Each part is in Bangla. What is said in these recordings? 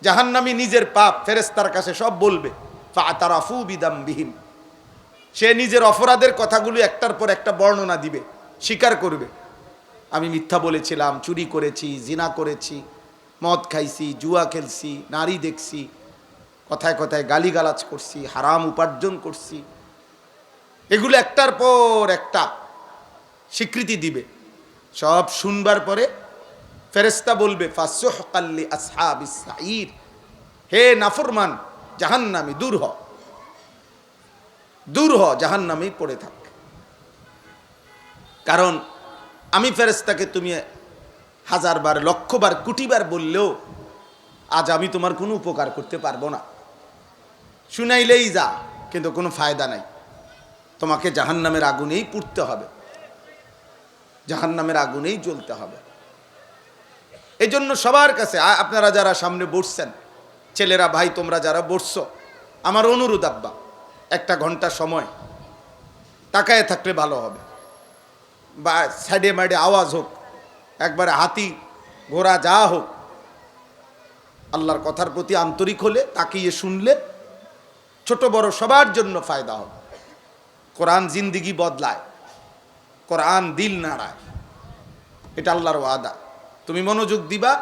জাহান্নামী নিজের পাপ ফেরেশতার কাছে সব বলবে, ফাতারাফু বিদামবিহিম, সে নিজের অপরাধের কথাগুলো একটার পর একটা বর্ণনা দিবে, স্বীকার করবে। আমি মিথ্যা বলেছিলাম, চুরি করেছি, জিনা করেছি, মদ খাইছি, জুয়া খেলছি, নারী দেখছি, কথায় কথায় গালিগালাজ করছি, হারাম উপার্জন করছি, এগুলো একটার পর একটা স্বীকৃতি দিবে। সব শুনবার পরে ফেরেশতা বলবে, ফাসুহকাল লি আসহাবিস সাঈর, হে নাফরমান জাহান্নামী, দূর হ, দূর হ, জাহান্নামেই পড়ে থাক। কারণ আমি ফেরেশতাকে তুমি 1000 বার, 1,00,000 বার, কোটি বার বললেও আজ আমি তোমার কোনো উপকার করতে পারবো না। শুনাইলেই যা, কিন্তু কোনো ফায়দা নাই। তোমাকে জাহান্নামের আগুনেই পুড়তে হবে, জাহান্নামের আগুনেই জ্বলতে হবে। এই জন্য সবার কাছে, আপনারা যারা সামনে বসছেন, ছেলেরা, ভাই তোমরা যারা বসছো, আমার অনুরোধ, আব্বা 1 ঘন্টা সময় তাকায় থাকলে ভালো হবে। বা সাইডে মাইডে আওয়াজ হোক, একবারে হাতি ঘোড়া যা হোক, আল্লাহর কথার প্রতি আন্তরিক হলে, তাকিয়ে শুনলে ছোট বড় সবার জন্য ফায়দা হবে। কোরআন জিন্দিগি বদলায়, কোরআন দিল নাড়ায়, এটা আল্লাহর ওয়াদা। তুমি মনোযোগ দিবা,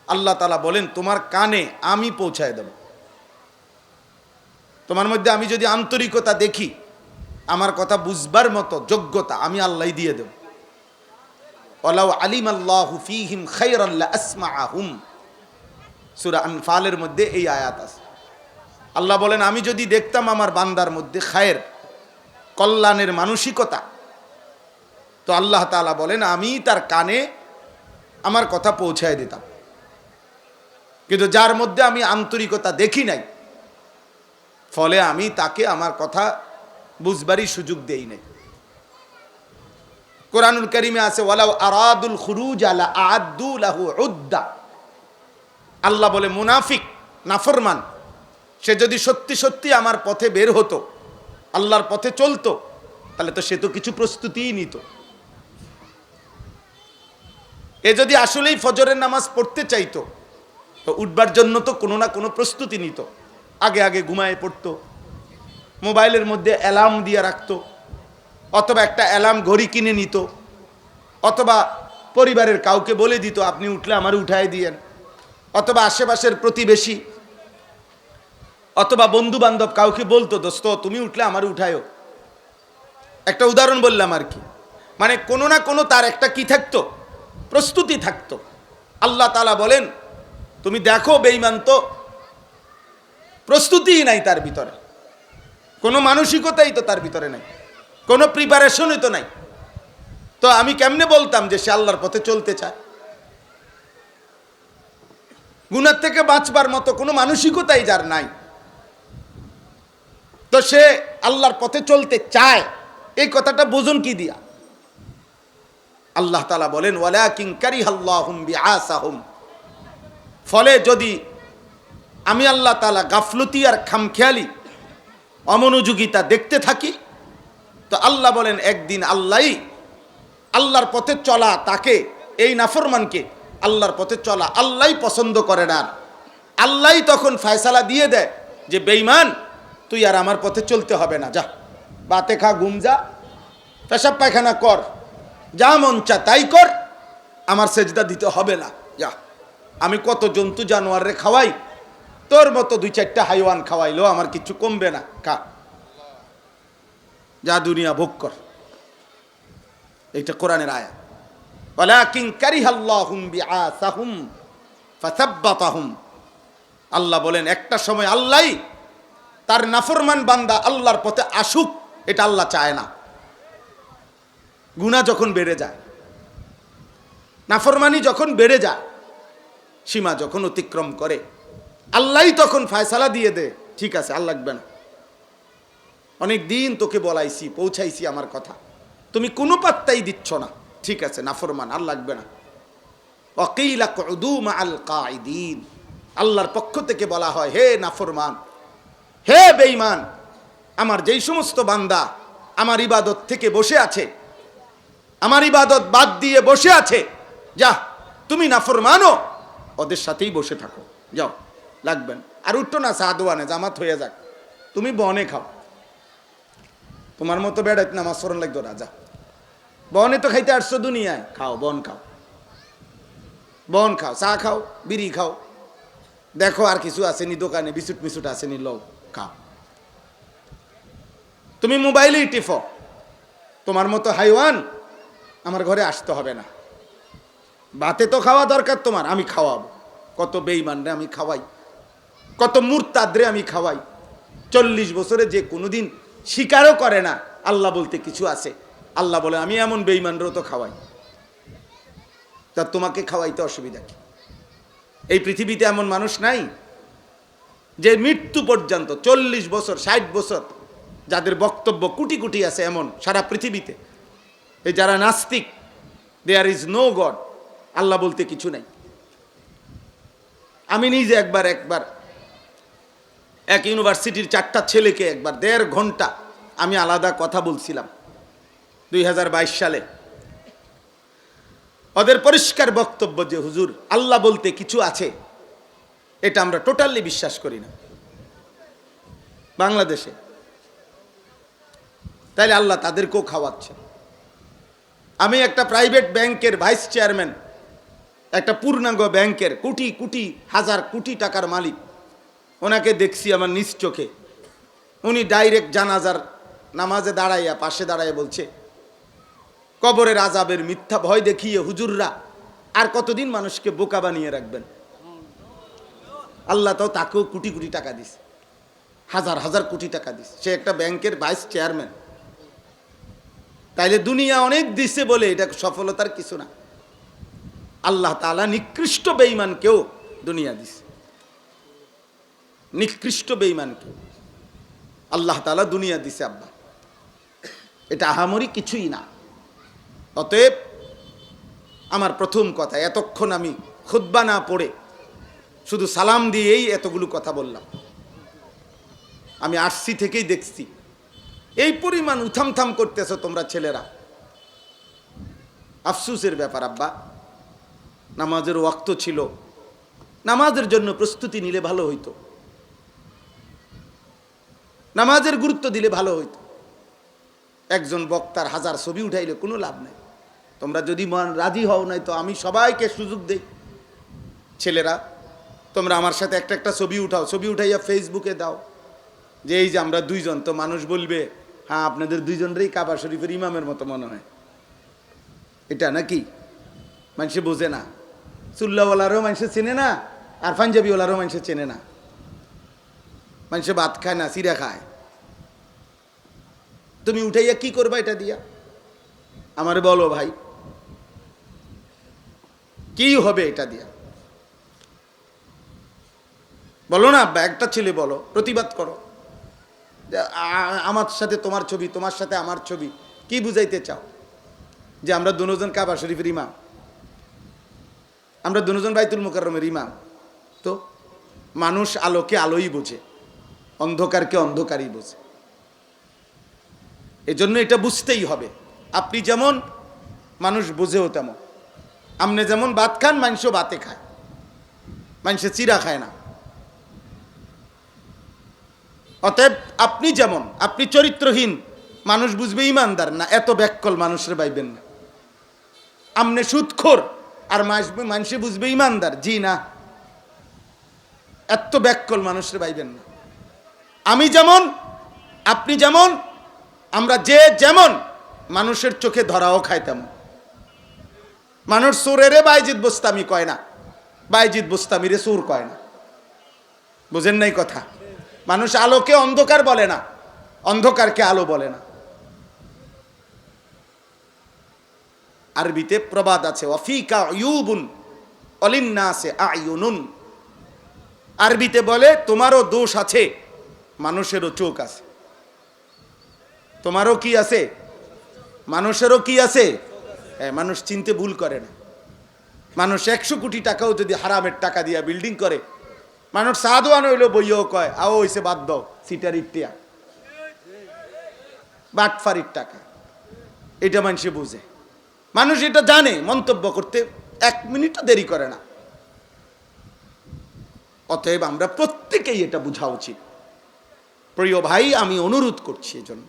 আল্লাহ তাআলা বলেন তোমার কানে আমি পৌঁছায় দেব। তোমার মধ্যে আমি যদি আন্তরিকতা দেখি, আমার কথা বুঝবার মতো যোগ্যতা আমি আল্লাহ দিয়ে দেব। ওয়ালাউ আলিমাল্লাহু ফীহিম খায়রান লাআসমাআহুম, সূরা আনফালের মধ্যে এই আয়াত আছে। আল্লাহ বলেন আমি যদি দেখতাম আমার বান্দার মধ্যে খায়ের, কল্যাণের মানসিকতা, তো আল্লাহ তাআলা বলেন আমি তার কানে আমার কথা পৌঁছায় দিতাম। কিন্তু যার মধ্যে আমি আন্তরিকতা দেখি নাই, ফলে আমি তাকে আমার কথা বুঝবারই সুযোগ দেই নাই। কোরআনুল কারীমে আছে ওয়ালাউ আরাদুল খুরুজ লা আ'আদ্দু লাহু উদ্দা। আল্লাহ বলে মুনাফিক, নাফরমান, সে যদি সত্যি সত্যি আমার পথে বের হতো, আল্লাহর পথে চলতো, তাহলে তো সে তো কিছু প্রস্তুতিই নিত। এ যদি আসলেই ফজরের নামাজ পড়তে চাইতো, তো উঠবার জন্য তো কোনো না কোনো প্রস্তুতি নিত। আগে আগে ঘুমায় পড়তো, মোবাইলের মধ্যে অ্যালার্ম দিয়ে রাখতো, অথবা একটা অ্যালার্ম ঘড়ি কিনে নিত, অথবা পরিবারের কাউকে বলে দিত আপনি উঠলে আমার উঠায় দিয়েন, অথবা আশেপাশের প্রতিবেশী অথবা বন্ধু বান্ধব কাউকে বলতো দোস্ত তুমি উঠলে আমার উঠায়ও। একটা উদাহরণ বললাম আর কি। মানে কোনো না কোনো তার একটা কি থাকতো, প্রস্তুতি থাকতো। আল্লাহ তাআলা বলেন তুমি দেখো বেঈমান তো প্রস্তুতিই নাই তার ভিতরে, কোনো মানসিকতাই তো তার ভিতরে নাই, কোনো প্রিপারেশনই তো নাই। তো আমি কেমনে বলতাম যে সে আল্লাহর পথে চলতে চায়? গুনাহ থেকে বাঁচবার মতো কোনো মানসিকতাই যার নাই, তো সে আল্লাহর পথে চলতে চায়, এই কথাটা বোঝুন কি দিয়া? আল্লাহ তাআলা বলেন ওয়ালাকিন কারিহাল্লাহুম বিআসাহুম, ফলে যদি আমি আল্লাহ তাআলা গাফলতি আর খামখেয়ালি অমনোযোগিতা দেখতে থাকি, তো আল্লাহ বলেন একদিন আল্লাহর পথে চলা, তাকে এই নাফরমানকে আল্লাহর পথে চলা আল্লাহই পছন্দ করে না। আল্লাহই তখন ফয়সালা দিয়ে দেয় যে বেঈমান তুই আর আমার পথে চলতে হবে না, যা বাতে খা, ঘুম যা, পেশাব পায়খানা কর, যা মন চা তাই কর, আমার সেজদা দিতে হবে না, যা। আমি কত জন্তু জানোয়ারে খাওয়াই, তোর মতো 2-4টা হাইওয়ান খাওয়াইলো আমার কিছু কমবে না, খা, যা দুনিয়া ভোগ কর। এটা কোরআনের আয়াত। ওয়ালাকিন কারিহাল্লাহুম বিআসাহুম ফাসাব্বাতাহুম, আল্লাহ বলেন একটা সময় আল্লাহই তার নাফরমান বান্দা আল্লাহর পথে আসুক, এটা আল্লাহ চায় না। গুনাহ যখন বেড়ে যায়, নাফরমানি যখন বেড়ে যায়, সীমা যখন অতিক্রম করে, আল্লাহই তখন ফয়সালা দিয়ে দেয় ঠিক আছে আর লাগবে না, অনেক দিন তোকে বলাইছি, পৌঁছাইছি আমার কথা, তুমি কোনো পাত্তাই দিচ্ছ না, ঠিক আছে নাফরমান, আর লাগবে না। ওয়াকিলা কুদু মাআল কাঈদিন, আল্লাহর পক্ষ থেকে বলা হয় হে নাফরমান, হে বেঈমান, আমার যেই সমস্ত বান্দা আমার ইবাদত থেকে বসে আছে, আমার ইবাদত বাদ দিয়ে বসে আছে, যা তুমি নাফরমানও ওদের সাথেই বসে থাকো, যাও। লাগবেন। আর উঠতো না সাদওয়ানে জামাত হয়ে যাক, তুমি বনে খাও, তোমার মতো বেড়াইতে নামাজ পড়ন লাগতো রাজা। বনে তো খাইতে আসছো দুনিয়ায়, খাও বন খাও, বন খাও, চা খাও, বিড়ি খাও, দেখো আর কিছু আসেনি দোকানে, বিস্কুট মিস্কুট আসেনি, লও খাও। তুমি মোবাইলেই টিফো, তোমার মতো হাইওয়ান আমার ঘরে আসতে হবে না। ভাতে তো খাওয়া দরকার তোমার, আমি খাওয়াবো। কত বেঈমান রে আমি খাওয়াই, কত মুরতাদরে আমি খাওয়াই। 40 বছরে যে কোনোদিন স্বীকারও করে না আল্লাহ বলতে কিছু আছে। আল্লাহ বলে আমি এমন বেঈমানরেও তো খাওয়াই, তা তোমাকে খাওয়াইতে অসুবিধা কি? এই পৃথিবীতে এমন মানুষ নাই যে মৃত্যু পর্যন্ত 40 বছর 60 বছর যাদের বক্তব্য কোটি কোটি আছে এমন সারা পৃথিবীতে। এই যারা নাস্তিক, দেয়ার ইজ নো গড, আল্লাহ বলতে কিছু নাই। আমি নিজে একবার এক ইউনিভার্সিটির 4টা ছেলেকে একবার 1.5 ঘন্টা আমি আলাদা কথা বলছিলাম 2022 সালে। ওদের পরিষ্কার বক্তব্য যে হুজুর আল্লাহ বলতে কিছু আছে, এটা আমরা টোটালি বিশ্বাস করি না বাংলাদেশে। তাইলে আল্লাহ তাদেরকেও খাওয়াচ্ছে। আমি একটা প্রাইভেট ব্যাংকের ভাইস চেয়ারম্যান, একটা পূর্ণাঙ্গ ব্যাংকের কোটি কোটি হাজার কোটি টাকার মালিক, ওনাকে দেখছি আমার নিজ চোখে। উনি ডাইরেক্ট জানাজার নামাজে দাঁড়াইয়া পাশে দাঁড়াইয়া বলছে, কবরের আযাবের মিথ্যা ভয় দেখিয়ে হুজুররা আর কতদিন মানুষকে বোকা বানিয়ে রাখবেন। আল্লাহ তো তাকেও কোটি কোটি টাকা দিছে, হাজার হাজার কোটি টাকা দিছে, সে একটা ব্যাংকের ভাইস চেয়ারম্যান। তাইলে দুনিয়া অনেক দিছে বলে এটা সফলতার কিছু না। আল্লাহ তাআলা নিকৃষ্ট বেঈমানকেও দুনিয়া দিছে, নিকৃষ্ট বেঈমানকে আল্লাহ তাআলা দুনিয়া দিছে আব্বা, এটা আহামরি কিছুই না। অতএব আমার প্রথম কথা, এতক্ষণ আমি খুতবা না পড়ে শুধু সালাম দিয়েই এতগুলো কথা বললাম। আমি আসছি থেকেই দেখছি এই পরিমাণ উথামথাম করতেছ তোমরা ছেলেরা। আফসোসের ব্যাপার আব্বা, নামাজের ওয়াক্ত ছিল, নামাজের জন্য প্রস্তুতি নিলে ভালো হইতো, নামাজের গুরুত্ব দিলে ভালো হইতো। একজন বক্তার 1000 ছবি উঠাইলে কোনো লাভ নাই। তোমরা যদি মন রাজি হও নাই তো আমি সবাইকে সুযোগ দেই, ছেলেরা তোমরা আমার সাথে একটা ছবি উঠাও, ছবি উঠাইয়া ফেসবুকে দাও যে এই যে আমরা দুইজন, তো মানুষ বলবে হ্যাঁ আপনাদের দুইজনেরই কাবা শরীফের ইমামের মতো মনে হয়। এটা নাকি মানুষে বোঝে না, চুল্লাওয়ালারও মানুষে চেনে না, আর পাঞ্জাবিওয়ালারও মানুষে চেনে না। মানুষে ভাত খায় না, চিরা খায়। তুমি উঠাইয়া কি করবা এটা দিয়া? আমারে বলো ভাই, কি হবে এটা দিয়া? বলো না আব্বা, একটা ছেলে বলো, প্রতিবাদ করো। আমার সাথে তোমার ছবি, তোমার সাথে আমার ছবি, কি বুঝাইতে চাও? যে আমরা দুজন কাবা শরীফের ইমাম, আমরা দুজন বাইতুল মুকাররমের ইমাম। তো মানুষ আলোকে আলোই বোঝে, অন্ধকারকে অন্ধকারই বোঝে। এজন্য এটা বুঝতেই হবে। আপনি যেমন মানুষ বোঝেও তেমন। আপনি যেমন ভাত খান, মানুষও ভাতে খায়, মানুষে চিরা খায় না। অতএব আপনি যেমন, আপনি চরিত্রহীন, মানুষ বুঝবে ইমানদার না, এত ব্যাককল মানুষের বাইবেন না। আপনি সুদখোর আর মানুষে বুঝবে ইমানদার, জি না, এত ব্যাককল মানুষের বাইবেন না। আমি যেমন, আপনি যেমন, আমরা যে যেমন, মানুষের চোখে ধরাও খায় তেমন। মানুষ চোরেরে বাইজিদ বোস্তামি কয় না, বাইজিদ বোস্তামিরে চোর কয় না। বুঝেন নাই কথা? মানুষ আলোকে অন্ধকার বলে না, অন্ধকারকে আলো বলে না। আরবিতে প্রবাদ আছে, ওয়াফিকা ইউবুন অলিন্নাসে আয়ুনুন। আরবিতে বলে তোমারও দোষ আছে, মানুষেরও চোখ আছে। তোমারও কি আছে? মানুষেরও কি আছে? হ্যাঁ, মানুষ চিনতে ভুল করে না। মানুষ 100 কোটি টাকাও যদি হারামের টাকা দিয়া বিল্ডিং করে, মানুষ সাধুয়ান হইলো বইও কয় আও হইছে বাদ দাও, সিটারির টিয়া, বাটফারির টাকা। এটা মানুষে বুঝে, মানুষ এটা জানে, মন্তব্য করতে 1 মিনিটও দেরি করে না। অতএব আমরা প্রত্যেকেই এটা বোঝা উচিত। প্রিয় ভাই, আমি অনুরোধ করছি এজন্য,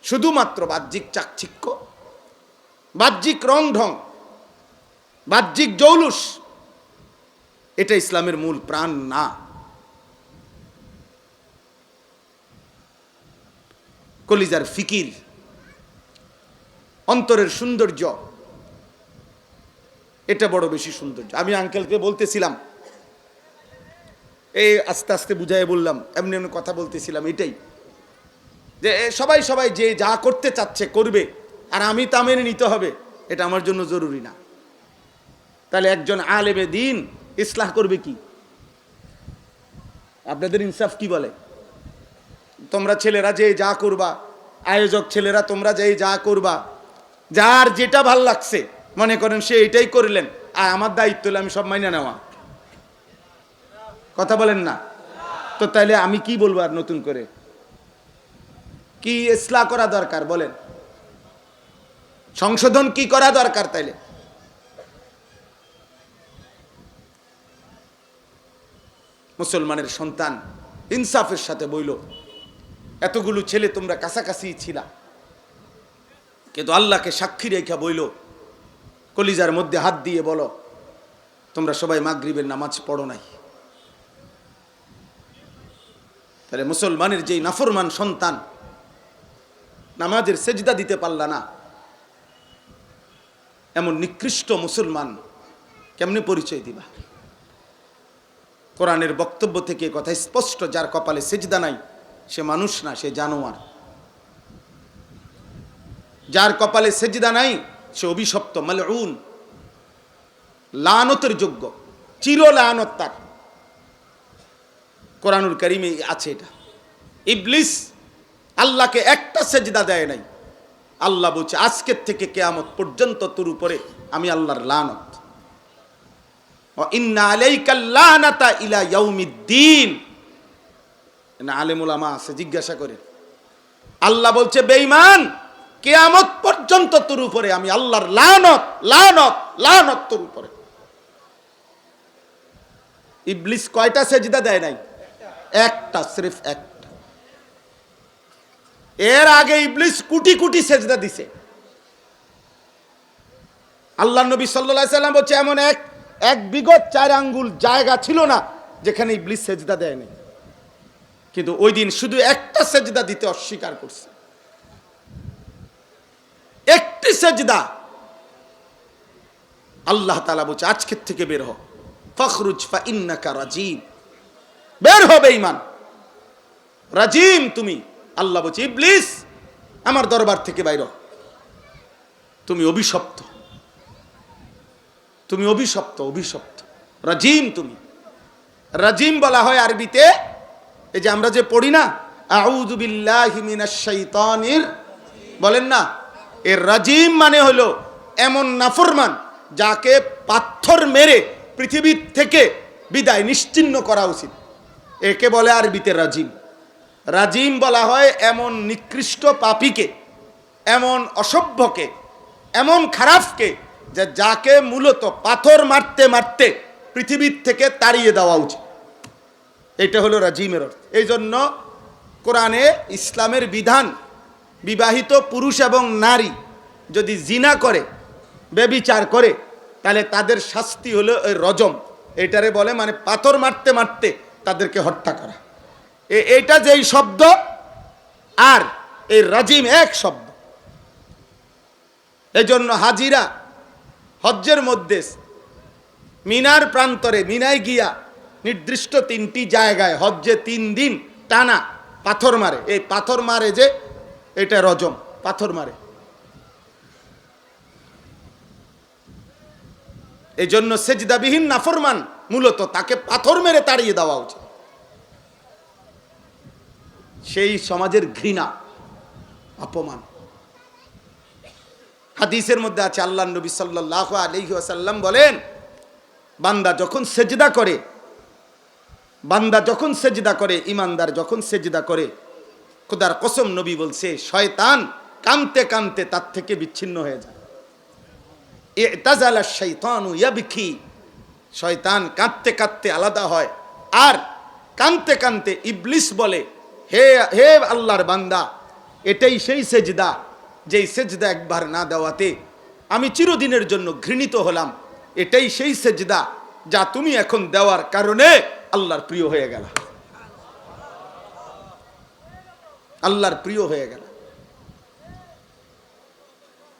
শুধুমাত্র বাহ্যিক চাকচিক্য, বাহ্যিক রং ঢং, বাহ্যিক জৌলুস, এটা ইসলামের মূল প্রাণ না। কলিজার ফিকির, অন্তরের সৌন্দর্য, এটা বড় বেশি সৌন্দর্য। আমি আঙ্কেলকে বলতেছিলাম, এই আস্তে আস্তে বুঝাই বললাম, এমনি এমনি কথা বলতেছিলাম, এটাই যে সবাই সবাই যে যা করতে চাচ্ছে করবে, আর আমি তা মেনে নিতে হবে, এটা আমার জন্য জরুরি না। তাহলে একজন আলেমে দ্বীন ইসলাহ করবে কি? আপনাদের ইনসাফ কি বলে? তোমরা ছেলেরা যে যা করবা, আয়োজক ছেলেরা তোমরা যে যা করবা, যার যেটা ভাল লাগছে মনে করেন সে এটাই করলেন, আর আমার দায়িত্ব হলো আমি সব মাইনে নেওয়া। কথা বলেন না তো? তাইলে আমি কি বলবো আর নতুন করে? কি ইসলাহ করা দরকার বলেন? সংশোধন কি করা দরকার? তাইলে মুসলমানের সন্তান ইনসাফের সাথে বইল, এতগুলো ছেলে তোমরা কাছাকাছি ছিলা, কিন্তু আল্লাহকে সাক্ষী রেখা বইল, কলিজার মধ্যে হাত দিয়ে বলো তোমরা সবাই মাগরিবের নামাজ পড়ো নাই। তাহলে মুসলমানের যেই নাফরমান সন্তান নামাজের সেজদা দিতে পারলা না, এমন নিকৃষ্ট মুসলমান কেমনে পরিচয় দিবা? কোরআনের বক্তব্য থেকে কথা স্পষ্ট, যার কপালে সেজদা নাই সে মানুষ না, সে জানোয়ার। যার কপালে সেজদা নাই সে অভিশপ্ত, মালউন, লানতের যোগ্য, চির লানত তার। কোরআনুল কারীমে আছে এটা। ইবলিস আল্লাহকে একটা সেজদা দেয় নাই। আল্লাহ বলছে আজকের থেকে কিয়ামত পর্যন্ত তোর উপরে আমি আল্লাহর লানত। ওয়া ইন্না আলাইকা লানাতা ইলা ইয়াউমিদ্দিন। না আলেম উলামা আছে, জিজ্ঞাসা করে। আল্লাহ বলছে বেঈমান, কিয়ামত পর্যন্ত তোর উপরে আমি আল্লাহর লানত, লানত, লানত তোর উপরে। ইবলিস কয়টা সেজদা দেয় নাই? একটা, সির্ফ একটা। এর আগে ইবলিস কোটি কোটি সেজদা দিছে। আল্লাহ নবী সাল্লাল্লাহু আলাইহি সাল্লাম বলছে এমন এক বিগত 4 আঙ্গুল জায়গা ছিল না যেখানে ইবলিস সেজদা দেয় নাই, কিন্তু ওই দিন শুধু একটা সেজদা দিতে অস্বীকার করছে। একটি সেজদা। আল্লাহ তাআলা বলছে আজকের থেকে বের হ, ফখরুজ ফা ইন্নাকা রাজিম। বের হবে ঈমান, রাজিম তুমি। আল্লাহ বলছে ইবলিস আমার দরবার থেকে বাইর হ, তুমি অভিশপ্ত, তুমি অভিশপ্ত, অভিশপ্ত, রাজিম তুমি। রাজিম বলা হয় আরবিতে, এই যে আমরা যে পড়ি না আউযু বিল্লাহি মিনাশ শাইতানির, বলেন না, এর রাজিম মানে হলো এমন নাফরমান যাকে পাথর মেরে পৃথিবীর থেকে বিদায় নিশ্চিহ্ন করা উচিত, একে বলে আরবিতে রাজিম। রাজিম বলা হয় এমন নিকৃষ্ট পাপীকে, এমন অসভ্যকে, এমন খারাপকে, যে যাকে মূলত পাথর মারতে মারতে পৃথিবীর থেকে তাড়িয়ে দেওয়া উচিত। এটা হলো রাজিমের অর্থ। এই জন্য কোরআনে ইসলামের বিধান, বিবাহিত পুরুষ এবং নারী যদি জিনা করে, ব্যভিচার করে, তাহলে তাদের শাস্তি হলো ওই রজম। এটারে বলে মানে পাথর মারতে মারতে তাদেরকে হত্যা করা। এইটা যেই শব্দ আর এই রাজিম এক শব্দ। এই জন্য হাজিরা হজ্জের মধ্যে মিনার প্রান্তরে, মিনায় গিয়া নির্দিষ্ট 3টি জায়গায় হজ্জে 3 দিন টানা পাথর মারে। এই পাথর মারে যে, এটা রজম, পাথর মারে। এই জন্য সেজদাবিহীন নাফরমান মূলত তাকে পাথর মেরে তাড়িয়ে দেওয়া উচিত। সেই সমাজের ঘৃণা, অপমান। হাদিসের মধ্যে আছে আল্লাহ নবী সাল্লাল্লাহু আলাইহি ওয়াসাল্লাম বলেন, বান্দা যখন সেজদা করে, বান্দা যখন সেজদা করে, ইমানদার যখন সেজদা করে, খোদার কসম নবী বলছে শয়তান কাঁদতে কাঁদতে তার থেকে বিচ্ছিন্ন হয়ে যায়। ইতাজালা শাইতানু ইয়াবকি, শয়তান কাঁদতে কাঁদতে আলাদা হয়। আর কানতে কানতে ইবলিস বলে, হে হে আল্লাহর বান্দা, এটাই সেই সেজদা যেই সেজদা একবার না দেওয়াতে আমি চিরদিনের জন্য ঘৃণিত হলাম। এটাই সেই সেজদা যা তুমি এখন দেওয়ার কারণে আল্লাহর প্রিয় হয়ে গেল, আল্লাহর প্রিয় হয়ে গেল।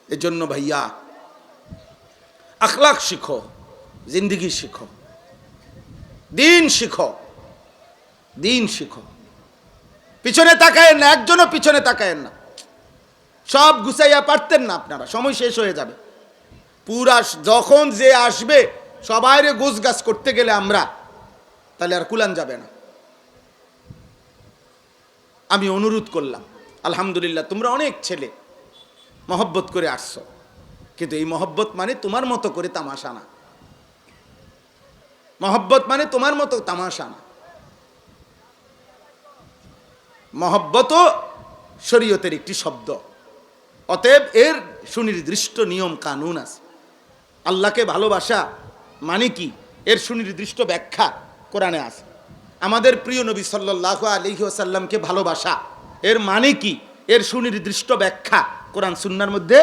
এজন্য ভাইয়া আখলাক শিখো, জিন্দেগি শিখো, দিন শিখো, দিন শিখো। পিছনে তাকায়েন না, একজনও পিছনে তাকায়েন না। সব গুছাইয়া পারতেন না আপনারা, সময় শেষ হয়ে যাবে। পুরা যখন যে আসবে সবাইরে গোছগাছ করতে গেলে আমরা, তাহলে আর কুলান যাবে না। আমি অনুরোধ করলাম, আলহামদুলিল্লাহ তোমরা অনেক ছেলে মহব্বত করে আসছো, কিন্তু এই মহব্বত মানে তোমার মতো করে তামাশা না। মহব্বত মানে তোমার মতো তামাশা না। মহব্বতও শরীয়তের একটি শব্দ, অতএব এর সুনির্দিষ্ট নিয়ম কানুন আছে। আল্লাহকে ভালোবাসা মানে কি, এর সুনির্দিষ্ট ব্যাখ্যা কোরআনে আছে। আমাদের প্রিয় নবী সাল্লাল্লাহু আলাইহি ওয়াসাল্লামকে ভালোবাসা এর মানে কি, এর সুনির্দিষ্ট ব্যাখ্যা কোরআন সুন্নাহর মধ্যে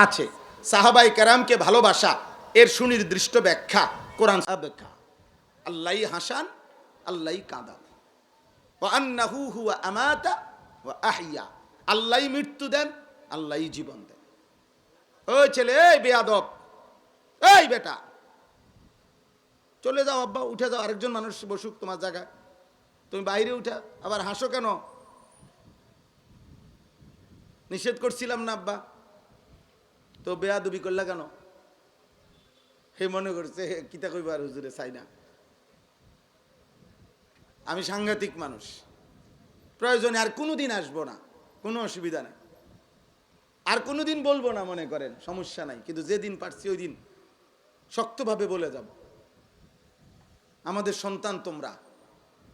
আছে। সাহাবায়ে কেরামকে ভালোবাসা এর সুনির্দিষ্ট ব্যাখ্যা কোরআন ব্যাখ্যা। আল্লাহই হাসান, আল্লাহই কাঁদান। ওয়া আন্নাহু হুয়া আমাতা ওয়া আহইয়া, আল্লাহই মৃত্যু দেন, আল্লাহই জীবন দেন। ওই ছেলে, এই বেয়াদব, এই বেটা, চলে যাও আব্বা, উঠে যাও, আরেকজন মানুষ বসুক তোমার জায়গায়, তুমি বাইরে উঠা আবার হাসো কেন? নিষেধ করছিলাম না আব্বা, তো বেয়াদবি করলা কেন? হে মনে করছে কিতা কইবার হুজুরে চাই না। আমি সাংঘাতিক মানুষ, প্রয়োজনে আর কোনোদিন আসবো না, কোনো অসুবিধা নাই, আর কোনোদিন বলবো না, মনে করেন সমস্যা নাই। কিন্তু যেদিন পারছি ওই দিন শক্তভাবে বলে যাব, আমাদের সন্তান তোমরা,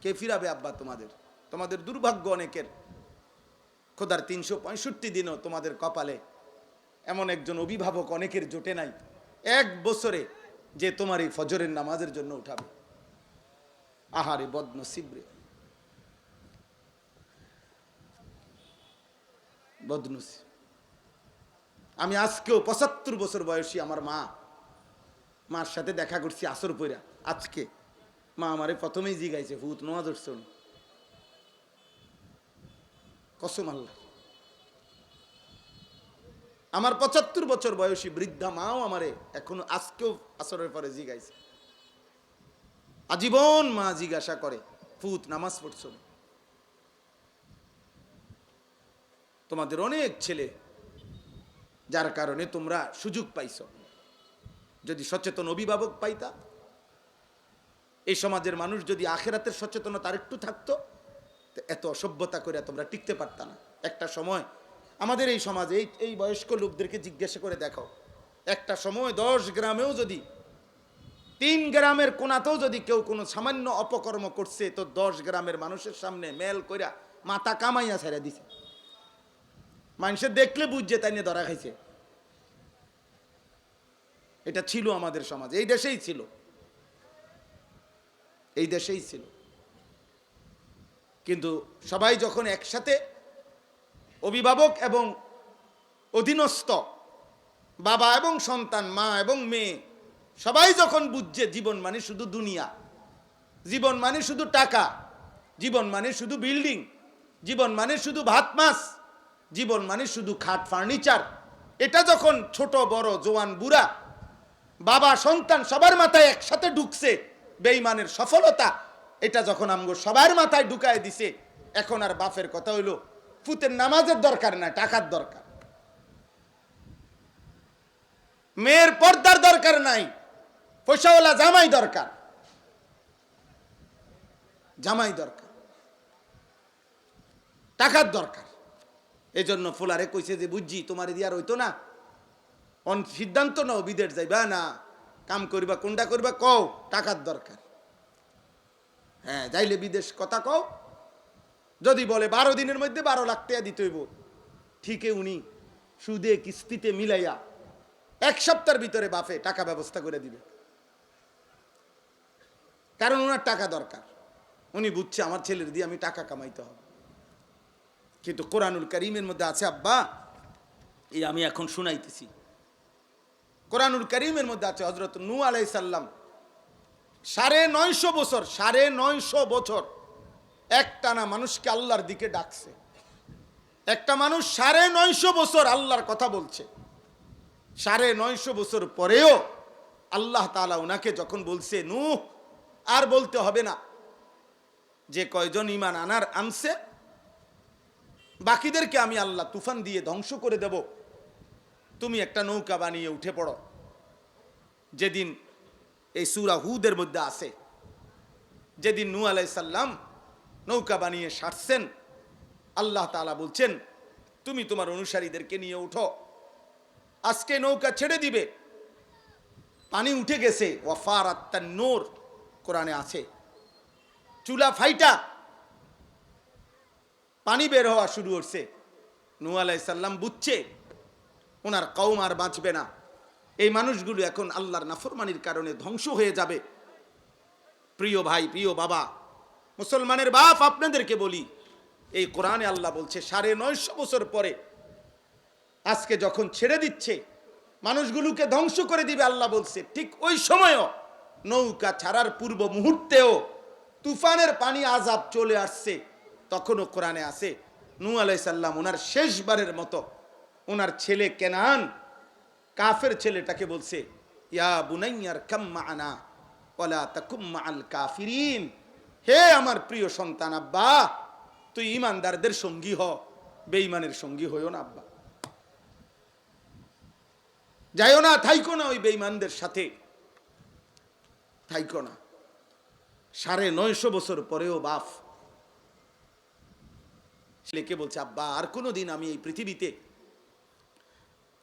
কে ফিরাবে আব্বা তোমাদের? তোমাদের দুর্ভাগ্য অনেকের, খোদার 365 দিনও তোমাদের কপালে এমন একজন অভিভাবক অনেকের জোটে নাই এক বছরে যে তোমার এই ফজরের নামাজের জন্য উঠাবে। আহারে বদনসিব রে, বদনসিব। আমি আজকেও 75 বছর বয়সী আমার মার সাথে দেখা করছি আসর পইরা। আজকে মা আমারে প্রথমেই জিগাইছে, ভূত নামাজ উঠছ? কসম আল্লাহ, আমার 75 বছর বয়সী বৃদ্ধা মাও আমারে এখনো আজকেও আসরের পরে জিগাইছে। আজীবন মা জিজ্ঞাসা করে, ফুত নামাজ পড়ছ? তোমাদের অনেক ছেলে, যার কারণে তোমরা সুযোগ পাইছ। যদি সচেতন অভিভাবক পাইতা, এই সমাজের মানুষ যদি আখেরাতের সচেতনতা আরেকটু থাকতো, এত অসভ্যতা করে তোমরা টিকতে পারতা না। একটা সময় আমাদের এই সমাজে এই বয়স্ক লোকদেরকে জিজ্ঞাসা করে দেখো, একটা সময় 10 গ্রামেও যদি, 3 গ্রামের কোনাতেও যদি কেউ কোনো সামান্য অপকর্ম করছে, তো 10 গ্রামের মানুষের সামনে মেল কইরা মাথা কামাইয়া ছেড়ে দিছে। মানুষের দেখলে বুঝছে তাই নিয়ে ধরা খাইছে। এটা ছিল আমাদের সমাজ, এই দেশেই ছিল, এই দেশেই ছিল। কিন্তু সবাই যখন একসাথে, অভিভাবক এবং অধীনস্থ, বাবা এবং সন্তান, মা এবং মেয়ে, সবাই যখন বুঝছে জীবন মানে শুধু দুনিয়া, জীবন মানে শুধু টাকা, জীবন মানে শুধু বিল্ডিং, জীবন মানে শুধু ভাত মাছ, জীবন মানে শুধু খাট ফার্নিচার, এটা যখন ছোট বড় জোয়ান বুড়া, বাবা সন্তান সবার মাথায় একসাথে ঢুকছে, বেঈমানের সফলতা এটা যখন আমগো সবার মাথায় ঢুকায় দিছে, এখন আর বাপের কথা হইলো ফুতের নামাজের দরকার না, টাকার দরকার। মেয়ের পর্দার দরকার নাই, পয়সাওয়ালা জামাই দরকার, জামাই দরকার, টাকার দরকার। এই জন্য ফুলারে কইছে যে বুঝছি তোমার দিয়ার হইতো না, সিদ্ধান্ত নাও, বিদেশ যাইবা না কাম করিবা, কোনটা করিবা কও, টাকার দরকার। হ্যাঁ যাইলে বিদেশ কথা কও, যদি বলে 12 দিনের মধ্যে 12 লাখ টাকা দিতে হইব, ঠিকই উনি সুদে কিস্তিতে মিলাইয়া 1 সপ্তাহের ভিতরে বাপে টাকা ব্যবস্থা করে দিবে, কারণ ওনার টাকা দরকার। উনি বুঝছে আমার ছেলের দিয়ে আমি টাকা কামাইতে হবে। কিন্তু কোরআনুল কারীমের মধ্যে আছে আব্বা, এই আমি এখন শুনাইতেছি, কোরআনুল কারীমের মধ্যে আছে হযরত নূহ আলাইহিস সালাম 950 বছর একটানা মানুষকে আল্লাহর দিকে ডাকছে। একটা মানুষ 950 বছর আল্লাহর কথা বলছে। 950 বছর পরেও আল্লাহ তাআলা ওনাকে যখন বলছে নূহ আর বলতে হবে না, যে কয়জন ঈমান আনছে বাকিদেরকে আমি আল্লাহ তুফান দিয়ে ধ্বংস করে দেব, তুমি একটা নৌকা বানিয়ে উঠে পড়ো। যেদিন এই সূরা হুদের মধ্যে আছে, যেদিন নূহ আলাইহিস সালাম নৌকা বানিয়ে সারছেন, আল্লাহ তাআলা বলছেন তুমি তোমার অনুসারীদেরকে নিয়ে উঠো, আজকে নৌকা ছেড়ে দিবে। পানি উঠে গেছে, ওয়াফারাত তান্নুর কোরআনে আছে, চুলা ফাইটা পানি বের হওয়া শুরু হচ্ছে। নূহ আলাইহিস সালাম বুঝছে ওনার কওম আর বাঁচবে না, এই মানুষগুলো এখন আল্লাহর নাফরমানির কারণে ধ্বংস হয়ে যাবে। প্রিয় ভাই, প্রিয় বাবা, মুসলমানের বাপ, আপনাদেরকে বলি, এই কোরআনে আল্লাহ বলছে 950 বছর পরে আজকে যখন ছেড়ে দিচ্ছে, মানুষগুলোকে ধ্বংস করে দিবে, আল্লাহ বলছে ঠিক ওই সময়ও নৌকা ছাড়ার পূর্ব মুহূর্তেও তুফানের পানি আযাব চলে আসছে। তখনও কোরআনে আছে নূহ আলাইহিস সালাম ওনার শেষবারের মতো ওনার ছেলে কেনান, কাফের ছেলেটাকে বলছে ইয়া বুনাইয়ার কাম মা'ানা ওয়ালা তাকুম মা'আল কাফিরিন, হে আমার প্রিয় সন্তান আব্বা, তুই ঈমানদারদের সঙ্গী হ, বেঈমানের সঙ্গী হইও না আব্বা, যাইও না, থাইকো না ওই বেঈমানদের সাথে, থাইকো না। 950 বছর পরেও বাপ ছেলেকে বলছে আব্বা আর কোনোদিন আমি এই পৃথিবীতে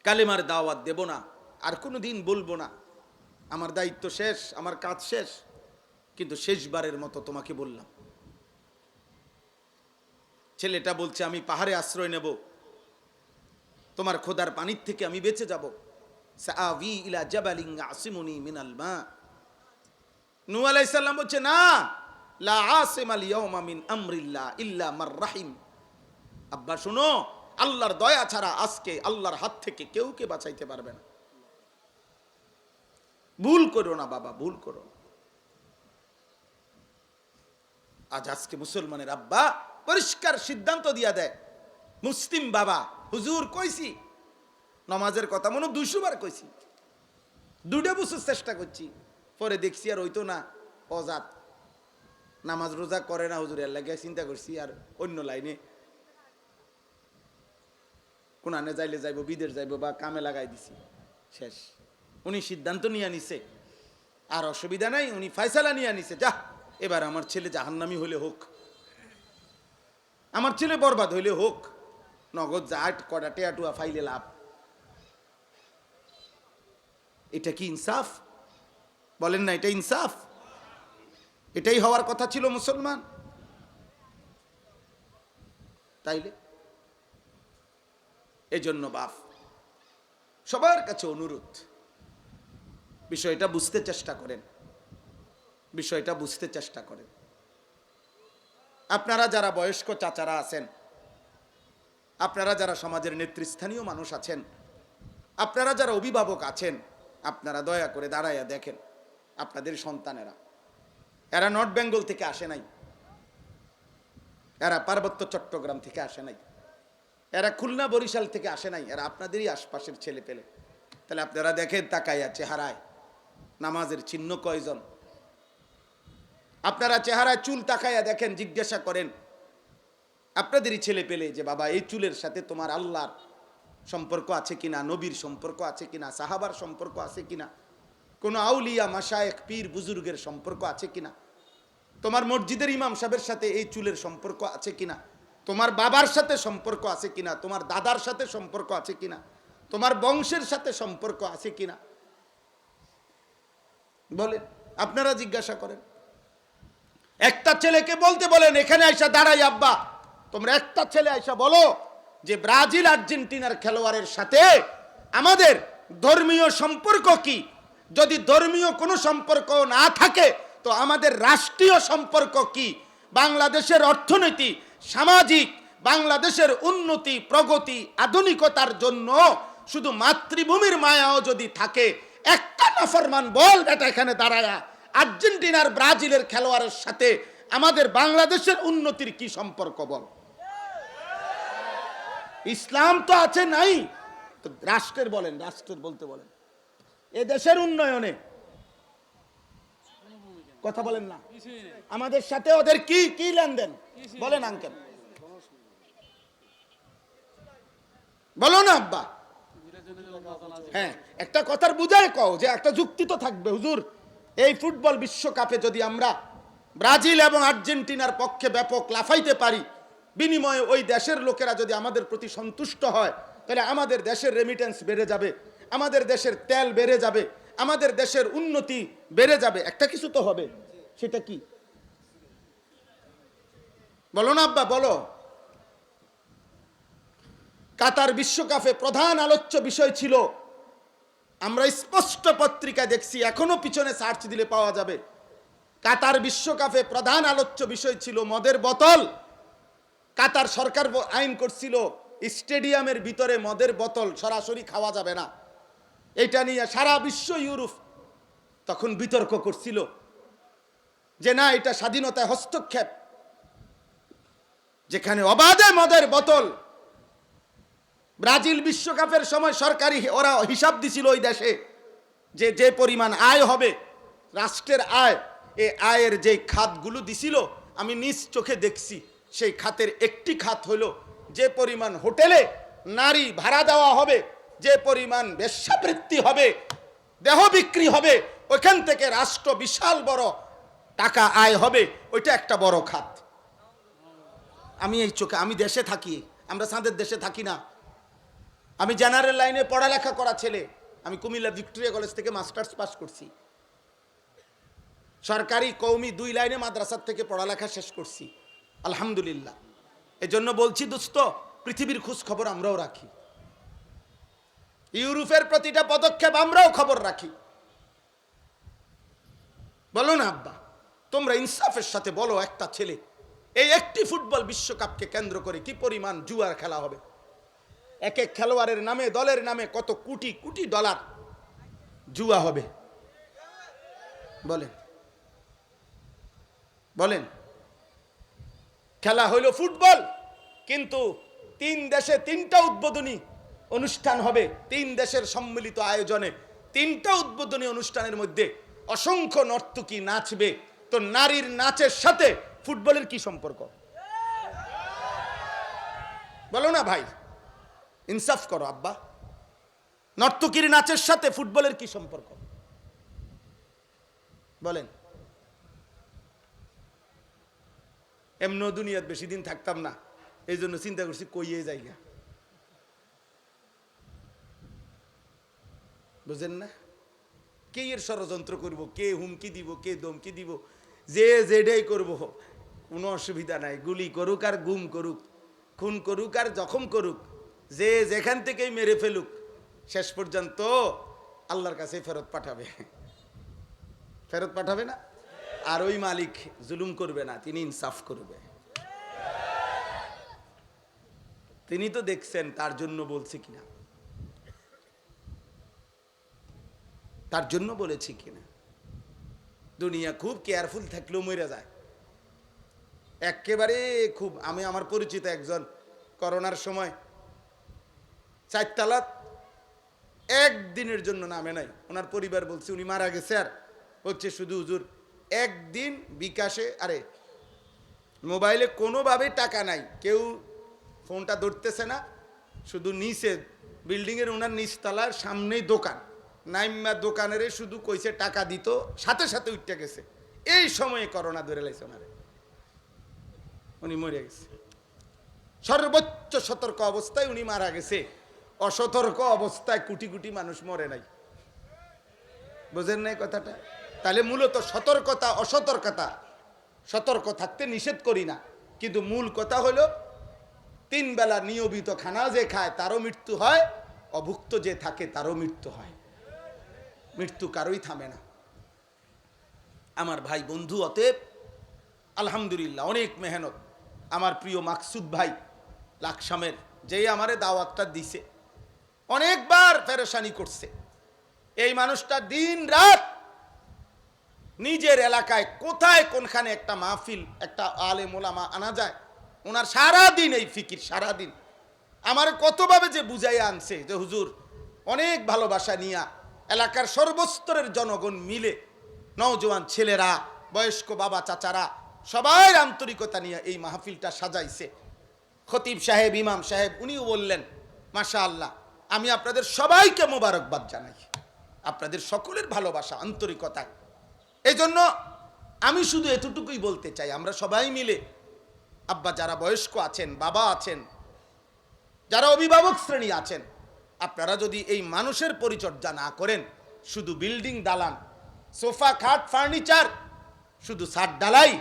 কালেমার দাওয়াত দেব না, আর কোনোদিন বলবো না, আমার দায়িত্ব শেষ, আমার কাজ শেষ, কিন্তু শেষবারের মতো তোমাকে বললাম। ছেলেটা বলছে আমি পাহাড়ে আশ্রয় নেব, তোমার খোদার পানির থেকে আমি বেঁচে যাব। সাআবি ইলা জাবালিন ইয়াসিমুনি মিনাল মা। নূহ আলাইহিস সালাম বলছে না, লা আসিমাল ইয়াউমা মিন আমরিল্লাহ ইল্লা মার রাহিম। আব্বা শুনো, আল্লাহর দয়া ছাড়া আজকে আল্লাহর হাত থেকে কেউকে বাঁচাইতে পারবে না। ভুল করো না বাবা, ভুল করো। আজকে মুসলমানের আব্বা পরিষ্কার সিদ্ধান্ত দিয়া দেয়, মুসলিম বাবা, হুজুর কইছি নামাজের কথা মনে 200 বার কইছি, 2 বছর চেষ্টা করছি, পরে দেখছি আর হইতো না, অজাত নামাজ রোজা করে না হুজুর, এর লাগে চিন্তা করছি আর অন্য লাইনে কোনানে যাইলে যাইব, বিদেশ যাইব বা কামে লাগাই দিছি, শেষ। উনি সিদ্ধান্ত নিয়ে নিছে, আর অসুবিধা নাই, উনি ফয়সালা নিয়ে নিছে, যা এবার আমার ছেলে জাহান্নামী হলে হোক, আমার ছেলে বরবাদ হইলে হোক, নগদ জাট কটা টেয়াটুয়া ফাইলে লাভ। এটা কি ইনসাফ? বলেন না এটা ইনসাফ? এটাই হওয়ার কথা ছিল মুসলমান। তাইলে এজন্য বাপ সবার কাছে অনুরোধ, বিষয়টা বুঝতে চেষ্টা করেন, বিষয়টা বুঝতে চেষ্টা করেন। আপনারা যারা বয়স্ক চাচারা আছেন, আপনারা যারা সমাজের নেতৃস্থানীয় মানুষ আছেন, আপনারা যারা অভিভাবক আছেন, আপনারা দয়া করে দাঁড়াইয়া দেখেন আপনাদের সন্তানেরা, এরা নর্থ বেঙ্গল থেকে আসে নাই, এরা পার্বত্য চট্টগ্রাম থেকে আসে নাই, এরা খুলনা বরিশাল থেকে আসে নাই, এরা আপনাদেরই আশপাশের ছেলে পেলে। তাহলে আপনারা দেখেন তাকাইয়া চেহারায় নামাজের চিহ্ন কয়জন? আপনারা চেহারায় চুল তাকাইয়া দেখেন, জিজ্ঞাসা করেন আপনাদেরই ছেলে পেলে যে বাবা এই চুলের সাথে তোমার আল্লাহর সম্পর্ক আছে কিনা, নবীর সম্পর্ক আছে কিনা, সাহাবার সম্পর্ক আছে কিনা, কোনো আউলিয়া মাশায়েখ পীর বুজুর্গের সম্পর্ক আছে কিনা, তোমার মসজিদের ইমাম সাহেবের সাথে এই চুলের সম্পর্ক আছে কিনা, তোমার বাবার সাথে সম্পর্ক আছে কিনা, তোমার দাদার সাথে সম্পর্ক আছে কিনা, তোমার বংশের সাথে সম্পর্ক আছে কিনা, বলেন, আপনারা জিজ্ঞাসা করেন। একটা ছেলেকে বলতে বলেন এখানে আইসা দাঁড়াই, আব্বা তোমরা একটা ছেলে আইসা বলো যে ব্রাজিল আর্জেন্টিনার খেলোয়াড়ের সাথে আমাদের ধর্মীয় সম্পর্ক কি? যদি ধর্মীয় কোনো সম্পর্ক না থাকে তো আমাদের রাষ্ট্রীয় সম্পর্ক কি? বাংলাদেশের অর্থনীতি, সামাজিক, বাংলাদেশের উন্নতি, প্রগতি, আধুনিকতার জন্য শুধু মাতৃভূমির মায়াও যদি থাকে, একটা নাফরমান বল বেটা এখানে দাঁড়ায়া আর্জেন্টিনার ব্রাজিলের খেলোয়াড়ের সাথে আমাদের বাংলাদেশের উন্নতির কি সম্পর্ক বল? ইসলাম তো আছে নাই তো রাষ্ট্রের বলেন, রাষ্ট্রের বলতে বলেন এ দেশের উন্নয়নে কথা বলেন না, আমাদের সাথে ওদের কি কি লেনদেন বলেন আঙ্কেল, বলো না আব্বা। হ্যাঁ, একটা কথার বুঝায় কও যে একটা যুক্তি তো থাকবে। হুজুর, এই ফুটবল বিশ্বকাপে যদি আমরা ব্রাজিল এবং আর্জেন্টিনার পক্ষে ব্যাপক লাফাইতে পারি, বিনিময়ে ওই দেশের লোকেরা যদি আমাদের প্রতি সন্তুষ্ট হয়, তাহলে আমাদের দেশের রেমিটেন্স বেড়ে যাবে, আমাদের দেশের তেল বেড়ে যাবে, আমাদের দেশের উন্নতি বেড়ে যাবে। একটা কিছু তো হবে, সেটা কি বলো না আব্বা, বলো। কাতার বিশ্বকাপে প্রধান আলোচ্য বিষয় ছিল, আমরা স্পষ্ট পত্রিকা দেখছি, এখনো পিছনে সার্চ দিলে পাওয়া যাবে, কাতার বিশ্বকাপে প্রধান আলোচ্য বিষয় ছিল মদের বোতল। কাতার সরকার আইন করছিল স্টেডিয়ামের ভিতরে মদের বোতল সরাসরি খাওয়া যাবে না। এটা নিয়ে সারা বিশ্ব, ইউরোপ তখন বিতর্ক করছিল যে না, এটা স্বাধীনতায় হস্তক্ষেপ, যেখানে অবাধে মদের বোতল। ব্রাজিল বিশ্বকাপের সময় সরকারি ওরা হিসাব দিছিল ওই দেশে যে যে পরিমাণ আয় হবে, রাষ্ট্রের আয়, এই আয়ের যে খাতগুলো দিছিল আমি নিজ চোখে দেখছি, সেই খাতের একটি খাত হলো যে পরিমাণ হোটেলে নারী ভাড়া দেওয়া হবে, যে পরিমাণ বেশ্যাবৃত্তি হবে, দেহ বিক্রি হবে, ওইখান থেকে রাষ্ট্র বিশাল বড় টাকা আয় হবে, ওইটা একটা বড় খাত। আমি এই চোখে, আমি দেশে থাকি, আমরা চাঁদের দেশে থাকি না। আমি জেনারেল লাইনে পড়ালেখা করা ছেলে, আমি কুমিল্লা ভিক্টোরিয়া কলেজ থেকে মাস্টার্স পাস করছি, সরকারি কওমি 2 লাইনে মাদ্রাসার থেকে পড়ালেখা শেষ করছি, আলহামদুলিল্লাহ। এজন্য বলছি দোস্ত, পৃথিবীর খোঁজ খবর আমরাও রাখি, ইউরোপের প্রতিটা পদক্ষেপ আমরাও খবর রাখি। বলো না আব্বা, তোমরা ইনসাফের সাথে বলো, একটা ছেলে, এই একটি ফুটবল বিশ্বকাপকে কেন্দ্র করে কি পরিমাণ জুয়ার খেলা হবে, এক এক খেলোয়াড়ের নামে, দলের নামে কত কোটি কোটি ডলার জুয়া হবে, বলেন বলেন। খেলা হইল ফুটবল, কিন্তু 3 দেশে 3টা উদ্বোধনী অনুষ্ঠান হবে, 3 দেশের সম্মিলিত আয়োজনে 3টা উদ্বোধনী অনুষ্ঠানের মধ্যে অসংখ্য নর্তকী নাচবে, তো নারীর নাচের সাথে ফুটবলের কি সম্পর্ক বলো না ভাই, ইনসাফ করো আব্বা, নর্তকীর নাচের সাথে ফুটবলের কি সম্পর্ক বলেন। এমন দুনিয়াত বেশি দিন থাকতাম না, এই জন্য চিন্তা করছি কইয়ে যাইগা, বুঝেন না? কে এর ষড়যন্ত্র করব, কে হুমকি দিব, কে ধমকি দিব, যে যেটাই করব কোনো অসুবিধা নাই, গুলি করুক আর গুম করুক, খুন করুক আর জখম করুক, যে যেখান থেকেই মেরে ফেলুক, শেষ পর্যন্ত আল্লাহর কাছে ফেরত পাঠাবে, ফেরত পাঠাবে না? আর ওই মালিক জুলুম করবে না, তিনি ইনসাফ করবে। তিনি তো দেখছেন, তার জন্য বলছে কিনা, তার জন্য বলেছি কিনা। দুনিয়া খুব কেয়ারফুল থাকলেও মরে যায় একেবারে খুব। আমি আমার পরিচিত একজন করোনার সময় 4 তলা একদিনের জন্য নামে নাই, ওনার পরিবার বলছে উনি মারা গেছে, আর হচ্ছে শুধু হুজুর একদিন বিকাশে, আরে মোবাইলে কোনোভাবে টাকা নাই, কেউ ফোনটা ধরতেছে না, শুধু নিচে বিল্ডিংয়ের ওনার নিচতলার সামনেই দোকান, নাইমা দোকানের শুধু কইছে টাকা দিত, সাথে সাথে উঠতে গেছে। এই সময়ে করোনা ধরে লাইছে ওনারে, উনি মরে গেছে। সর্বোচ্চ সতর্ক অবস্থায় উনি মারা গেছে, অসতর্ক অবস্থায় কোটি কোটি মানুষ মরে নাই। বুঝেন নাই কথাটা? তাহলে মূলত সতর্কতা, অসতর্কতা, সতর্ক থাকতে নিষেধ করি না, কিন্তু মূল কথা হলো 3 বেলা নিয়মিত খানা যে খায় তারও মৃত্যু হয়, অভুক্ত যে থাকে তারও মৃত্যু হয়, মৃত্যু কারোই থামে না। আমার ভাই বন্ধু, অতএব আলহামদুলিল্লাহ অনেক মেহনত আমার প্রিয় মাকসুদ ভাই লাকসামের, যেই আমারে দাওয়াতটা দিছে, অনেকবার পেরেশানি করছে। এই মানুষটা দিন রাত নিজের এলাকায় কোথায় কোনখানে একটা মাহফিল, একটা আলেম ওলামা আনা যায়, ওনার সারাদিন এই ফিকির, সারাদিন আমার কতভাবে যে বুঝাইয়া আনছে যে হুজুর অনেক ভালোবাসা নিয়া এলাকার সর্বস্তরের জনগণ মিলে, নওজোয়ান ছেলেরা, বয়স্ক বাবা চাচারা, সবাই আন্তরিকতা নিয়ে এই মাহফিলটা সাজাইছে। খতিব সাহেব, ইমাম সাহেব উনিও বললেন মাশাআল্লাহ, আমি আপনাদের সবাইকে মোবারকবাদ জানাই, আপনাদের সকলের ভালোবাসা আন্তরিকতা। এই জন্য আমি শুধু এতটুকুই বলতে চাই, আমরা সবাই মিলে, আব্বা যারা বয়স্ক আছেন, বাবা আছেন, যারা অভিভাবক শ্রেণী আছেন, আপনারা যদি এই মানুষের পরিচর্যা না করেন, শুধু বিল্ডিং দালান, সোফা খাট ফার্নিচার, শুধু ছাদ ঢালাই,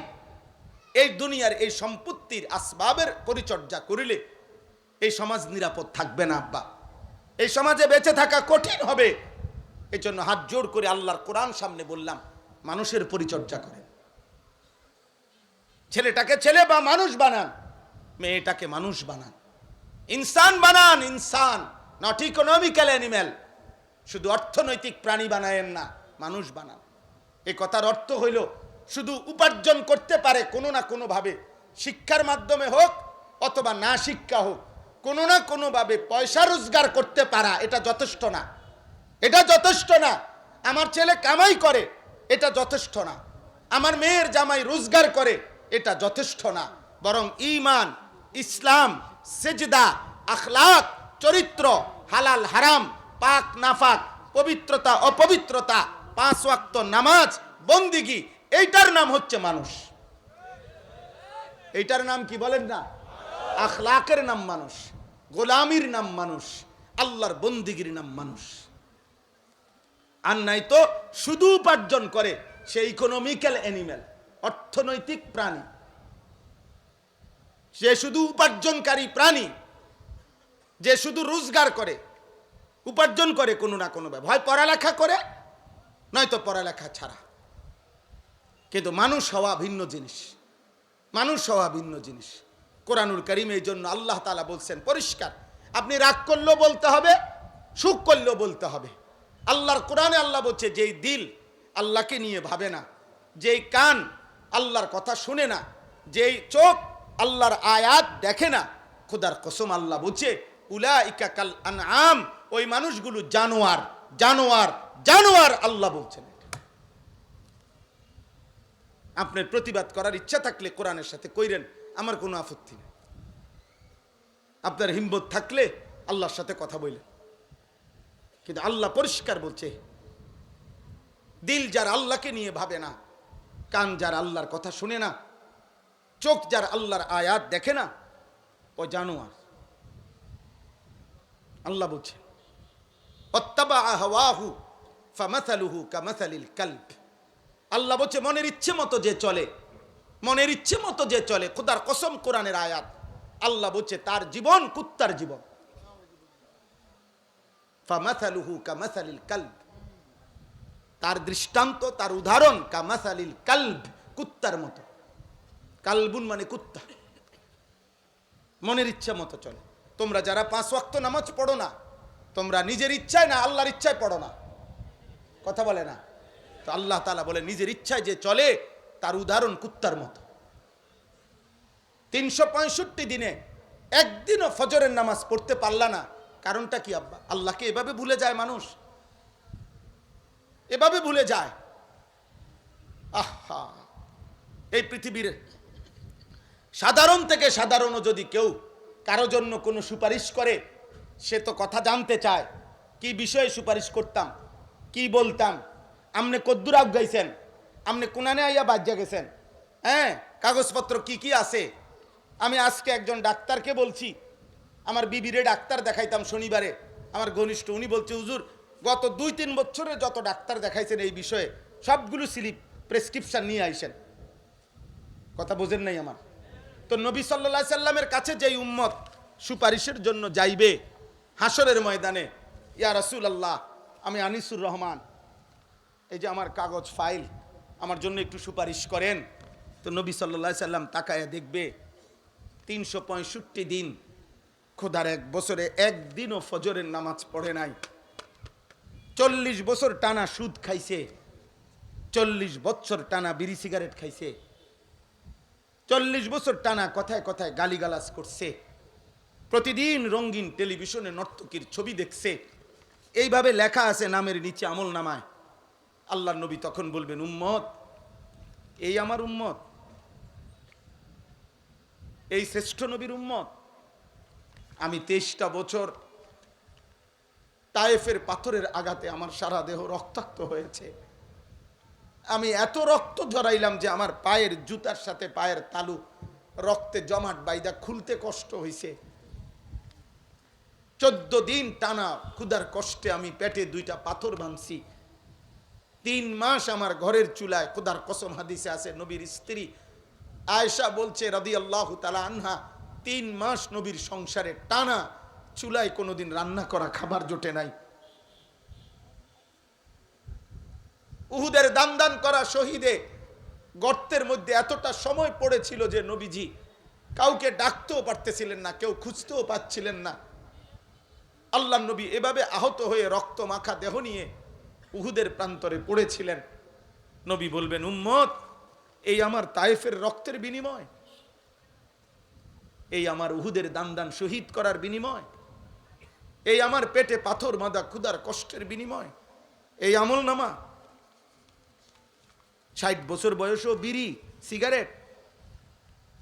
এই দুনিয়ার এই সম্পত্তির আসবাবের পরিচর্যা করিলে এই সমাজ নিরাপদ থাকবে না আব্বা, এই সমাজে বেঁচে থাকা কঠিন হবে। এই জন্য হাত জোড় করে আল্লাহর কোরআন সামনে বললাম, মানুষের পরিচর্যা করেন, ছেলেটাকে ছেলে বা মানুষ বানান, মেয়েটাকে মানুষ বানান, ইনসান বানান, ইনসান, নট ইকোনমিক্যাল অ্যানিম্যাল। শুধু অর্থনৈতিক প্রাণী বানায়েন না, মানুষ বানান। এই কথার অর্থ হইল শুধু উপার্জন করতে পারে কোনো না কোনোভাবে, শিক্ষার মাধ্যমে হোক অথবা না শিক্ষা হোক, কোনো না কোনোভাবে পয়সা রোজগার করতে পারা, এটা যথেষ্ট না, এটা যথেষ্ট না। আমার ছেলে কামাই করে, এটা যথেষ্ট না। আমার মেয়ের জামাই রোজগার করে, এটা যথেষ্ট না। বরং ঈমান, ইসলাম, সেজদা, আখলাক, চরিত্র, হালাল হারাম, পাক নাফাক, পবিত্রতা অপবিত্রতা, 5 ওয়াক্ত নামাজ, বন্দিগি, এইটার নাম হচ্ছে মানুষ। এইটার নাম কি বলেন না? আখলাকের নাম মানুষ, গোলামির নাম মানুষ, আল্লাহর বন্দিগির নাম মানুষ। আর নাই তো শুধু উপার্জন করে, সে ইকোনমিক্যাল অ্যানিম্যাল, অর্থনৈতিক প্রাণী, সে শুধু উপার্জনকারী প্রাণী, যে শুধু রোজগার করে, উপার্জন করে কোনো না কোনো ভাবে, হয় পড়ালেখা করে নয়তো পড়ালেখা ছাড়া। কিন্তু মানুষ হওয়া ভিন্ন জিনিস, মানুষ হওয়া ভিন্ন জিনিস। কোরআনুল কারীম এই জন্য আল্লাহ তাআলা বলছেন পরিষ্কার, আপনি রাগ করলেও বলতে হবে, সুখ করলেও বলতে হবে। আল্লাহর কোরআনে আল্লাহ বলছে, যেই দিল আল্লাহকে নিয়ে ভাবে না, যেই কান আল্লাহর কথা শুনে না, যেই চোখ আল্লাহর আয়াত দেখে না, খোদার কসম আল্লাহ বলছে উলাইকা কাল আনআম, ওই মানুষগুলো জানোয়ার, জানোয়ার, জানোয়ার। আল্লাহ বলছেন। আপনার প্রতিবাদ করার ইচ্ছা থাকলে কোরআনের সাথে কইরেন, আমার কোনো আপত্তি নেই। আপনার হিম্মত থাকলে আল্লাহর সাথে কথা বললেন। কিন্তু আল্লাহ পরিষ্কার বলছে, দিল যার আল্লাহকে নিয়ে ভাবে না, কান যার আল্লাহর কথা শুনে না, চোখ যার আল্লাহর আয়াত দেখে না, ও জানোয়ার। আল্লাহ বলছে ওয়াত্তাবা হাওয়াহু ফামাসালুহু কামাসালিল কালব। আল্লাহ বলছে মনের ইচ্ছে মতো যে চলে, মনের ইচ্ছে মতো যে চলে, খোদার কসম কোরআনের আয়াত, আল্লাহ বলছে তার জীবন কুত্তার জীবন। ফামাসালুহু কামাসালিল কালব, তার দৃষ্টান্ত, তার উদাহরণ কামাসালিল কালব, কুত্তার মতো। কালবুন মানে কুত্তা, মনের ইচ্ছা মতো চলে। তোমরা যারা 5 ওয়াক্ত নামাজ পড়ো না, তোমরা নিজের ইচ্ছায় না আল্লাহর ইচ্ছায় পড়ো না, কথা বলে না তো। আল্লাহ তাআলা বলে নিজের ইচ্ছায় যে চলে তার উদাহরণ কুত্তার মতো। 365 দিনে একদিনও ফজরের নামাজ পড়তে পারলা না, কারণটা কি আব্বা? আল্লাহকে এভাবে ভুলে যায় মানুষ, এভাবে ভুলে যায়। আহা, এই পৃথিবীর সাধারণ থেকে সাধারণও যদি কেউ কারো জন্য কোনো সুপারিশ করে, সে তো কথা জানতে চায়, কি বিষয়ে সুপারিশ করতাম, কি বলতাম, আমনে কদ্দুর আগাইছেন, আমনে কোনানে আইয়া বাজ্যা গেছেন, হ্যাঁ কাগজপত্র কি কি আছে। আমি আজকে একজন ডাক্তারকে বলছি, আমার বিবিরে ডাক্তার দেখাইতাম শনিবারে, আমার ঘনিষ্ঠ, উনি বলছে হুজুর গত 2-3 বছরে যত ডাক্তার দেখাইছেন এই বিষয়ে সবগুলো স্লিপ প্রেসক্রিপশন নিয়ে আইসেন। কথা বোঝেন নাই আমার? তো নবী সাল্লাল্লাহু আলাইহি সাল্লামের কাছে যেই উম্মত সুপারিশের জন্য যাইবে হাসরের ময়দানে, ইয়া রাসূলুল্লাহ আমি আনিসুর রহমান, এই যে আমার কাগজ ফাইল, আমার জন্য একটু সুপারিশ করেন। তো নবী সাল্লাল্লাহু আলাইহি সাল্লাম তাকায়া দেখবে 365 দিন খোদার এক বছরে একদিনও ফজরের নামাজ পড়ে নাই, 40 বছর টানা সুদ খাইছে, 40 বছর টানা বিড়ি সিগারেট খাইছে, 40 বছর টানা কথায় কথায় গালিগালাজ করছে, প্রতিদিন রঙিন টেলিভিশনে নর্তকীর ছবি দেখছে। এইভাবে লেখা আছে নামের নিচে আমল নামায়। আল্লাহর নবী তখন বলবেন, উম্মত, এই আমার উম্মত, এই শ্রেষ্ঠ নবীর উম্মত। আমি 23টা বছর তায়েফের পাথরের আঘাতে আমার সারা দেহ রক্তাক্ত হয়েছে। আমি এত রক্ত ঝরাইলাম যে আমার পায়ের জুতার সাথে পায়ের তালু রক্তে জমাট বাইদা খুলতে কষ্ট হয়েছে। 14 দিন টানা ক্ষুধার কষ্টে আমি পেটে 2টা পাথর বাঁধছি। 3 মাস আমার ঘরের চুলায়, খোদার কসম হাদিসে আছে, নবীর স্ত্রী আয়েশা বলছে রাদিয়াল্লাহু তাআলা আনহা, 3 মাস নবীর সংসারে টানা চুলায় কোনোদিন রান্না করা খাবার জোটে নাই। উহুদের দান করা শহীদে গর্তের মধ্যে এতটা সময় পড়েছিল যে নবীজি কাউকে ডাকতেও পারতেছিলেন না, কেউ খুঁজতেও পাচ্ছিলেন না। আল্লাহর নবী এভাবে আহত হয়ে রক্ত মাখা দেহ নিয়ে উহুদের প্রান্তরে পড়েছিলেন। নবী বলবেন, উম্মত, এই আমার তায়েফের রক্তের বিনিময়, এই আমার উহুদের দান শহীদ করার বিনিময়, এই আমার পেটে পাথর বাঁধা ক্ষুধার কষ্টের বিনিময়, এই আমল নামা। 60 বছর বয়সও বিড়ি সিগারেট,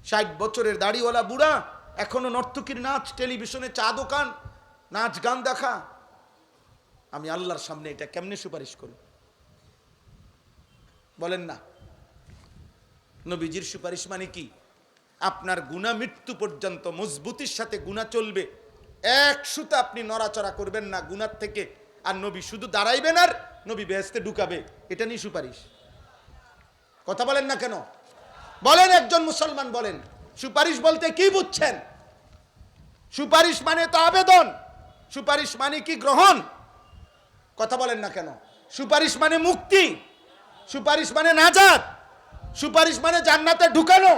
60 বছরের দাড়িওয়ালা বুড়া এখনো নর্তকীর নাচ, টেলিভিশনে চা দোকান, নাচ গান দেখা। আমি আল্লাহর সামনে এটা কেমনে সুপারিশ করি বলেন না? নবীজির সুপারিশ মানে কি? আপনার গুনাহ মৃত্যু পর্যন্ত মজবুতির সাথে গুনাহ চলবে, এক সুতা আপনি নড়াচড়া করবেন না গুনার থেকে, আর নবী শুধু দাঁড়াইবেন আর নবী বেহেশতে ঢুকাবে, এটা নিয়ে সুপারিশ। কথা বলেন না কেন? বলেন, একজন মুসলমান বলেন, সুপারিশ বলতে কি বুঝছেন? সুপারিশ মানে তো আবেদন, সুপারিশ মানে কি গ্রহণ? কথা বলেন না কেন? সুপারিশ মানে মুক্তি, সুপারিশ মানে নাজাত, সুপারিশ মানে জান্নাতে ঢুকানো,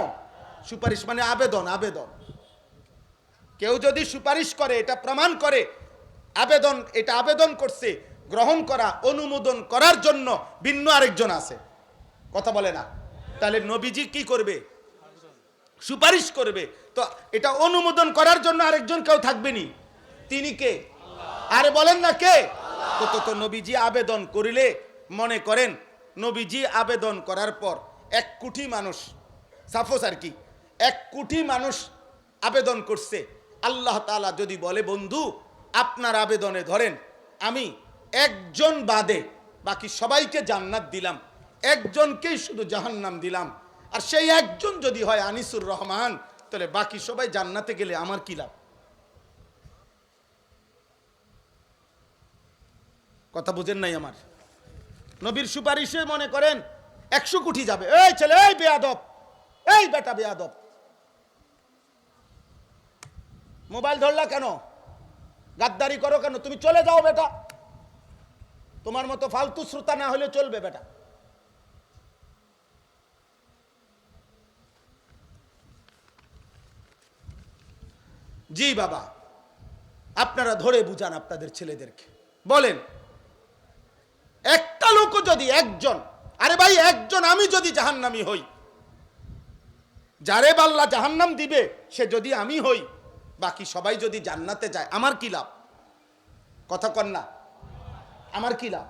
সুপারিশ মানে আবেদন। আবেদন, কেউ যদি সুপারিশ করে এটা প্রমাণ করে আবেদন, এটা আবেদন করছে, গ্রহণ করা, অনুমোদন করার জন্য ভিন্ন আরেকজন আছে। কথা বলে না? তাহলে নবীজি কি করবে? সুপারিশ করবে, তো এটা অনুমোদন করার জন্য আরেকজন কেউ থাকবেনি। তিনি কে? আরে বলেন না কে? তো নবীজি আবেদন করিলে, মনে করেন নবীজি আবেদন করার পর 1 কোটি মানুষ, সাপোজ আর কি 1 কোটি মানুষ আবেদন করছে, আল্লাহ তাআলা যদি বলে, বন্ধু আপনার আবেদনে ধরেন আমি একজন বাদে বাকি সবাইকে জান্নাত দিলাম, একজনকেই শুধু জাহান্নাম দিলাম, আর সেই একজন যদি হয় আনিসুর রহমান, তাহলে বাকি সবাই জান্নাতে গেলে আমার কি লাভ? কথা বুঝেন নাই আমার? নবীর সুপারিশে মনে করেন 100 কোটি যাবে। এই ছেলে, এই বেয়াদব, এই বেটা বেয়াদব, মোবাইল ধরলা কেন? গাদ্দারি করো কেন? তুমি চলে যাও বেটা, তোমার মতো ফালতু শ্রোতা না হলে চলবে বেটা। জি বাবা, আপনারা ধরে বুঝান আপনাদের ছেলেদেরকে, বলেন একটা লোক যদি, একজন, আরে ভাই একজন, আমি যদি জাহান্নামী হই, যারে আল্লাহ জাহান্নাম দিবে সে যদি আমি হই, বাকি সবাই যদি জান্নাতে যায়, আমার কি লাভ? কথা কন না, আমার কি লাভ?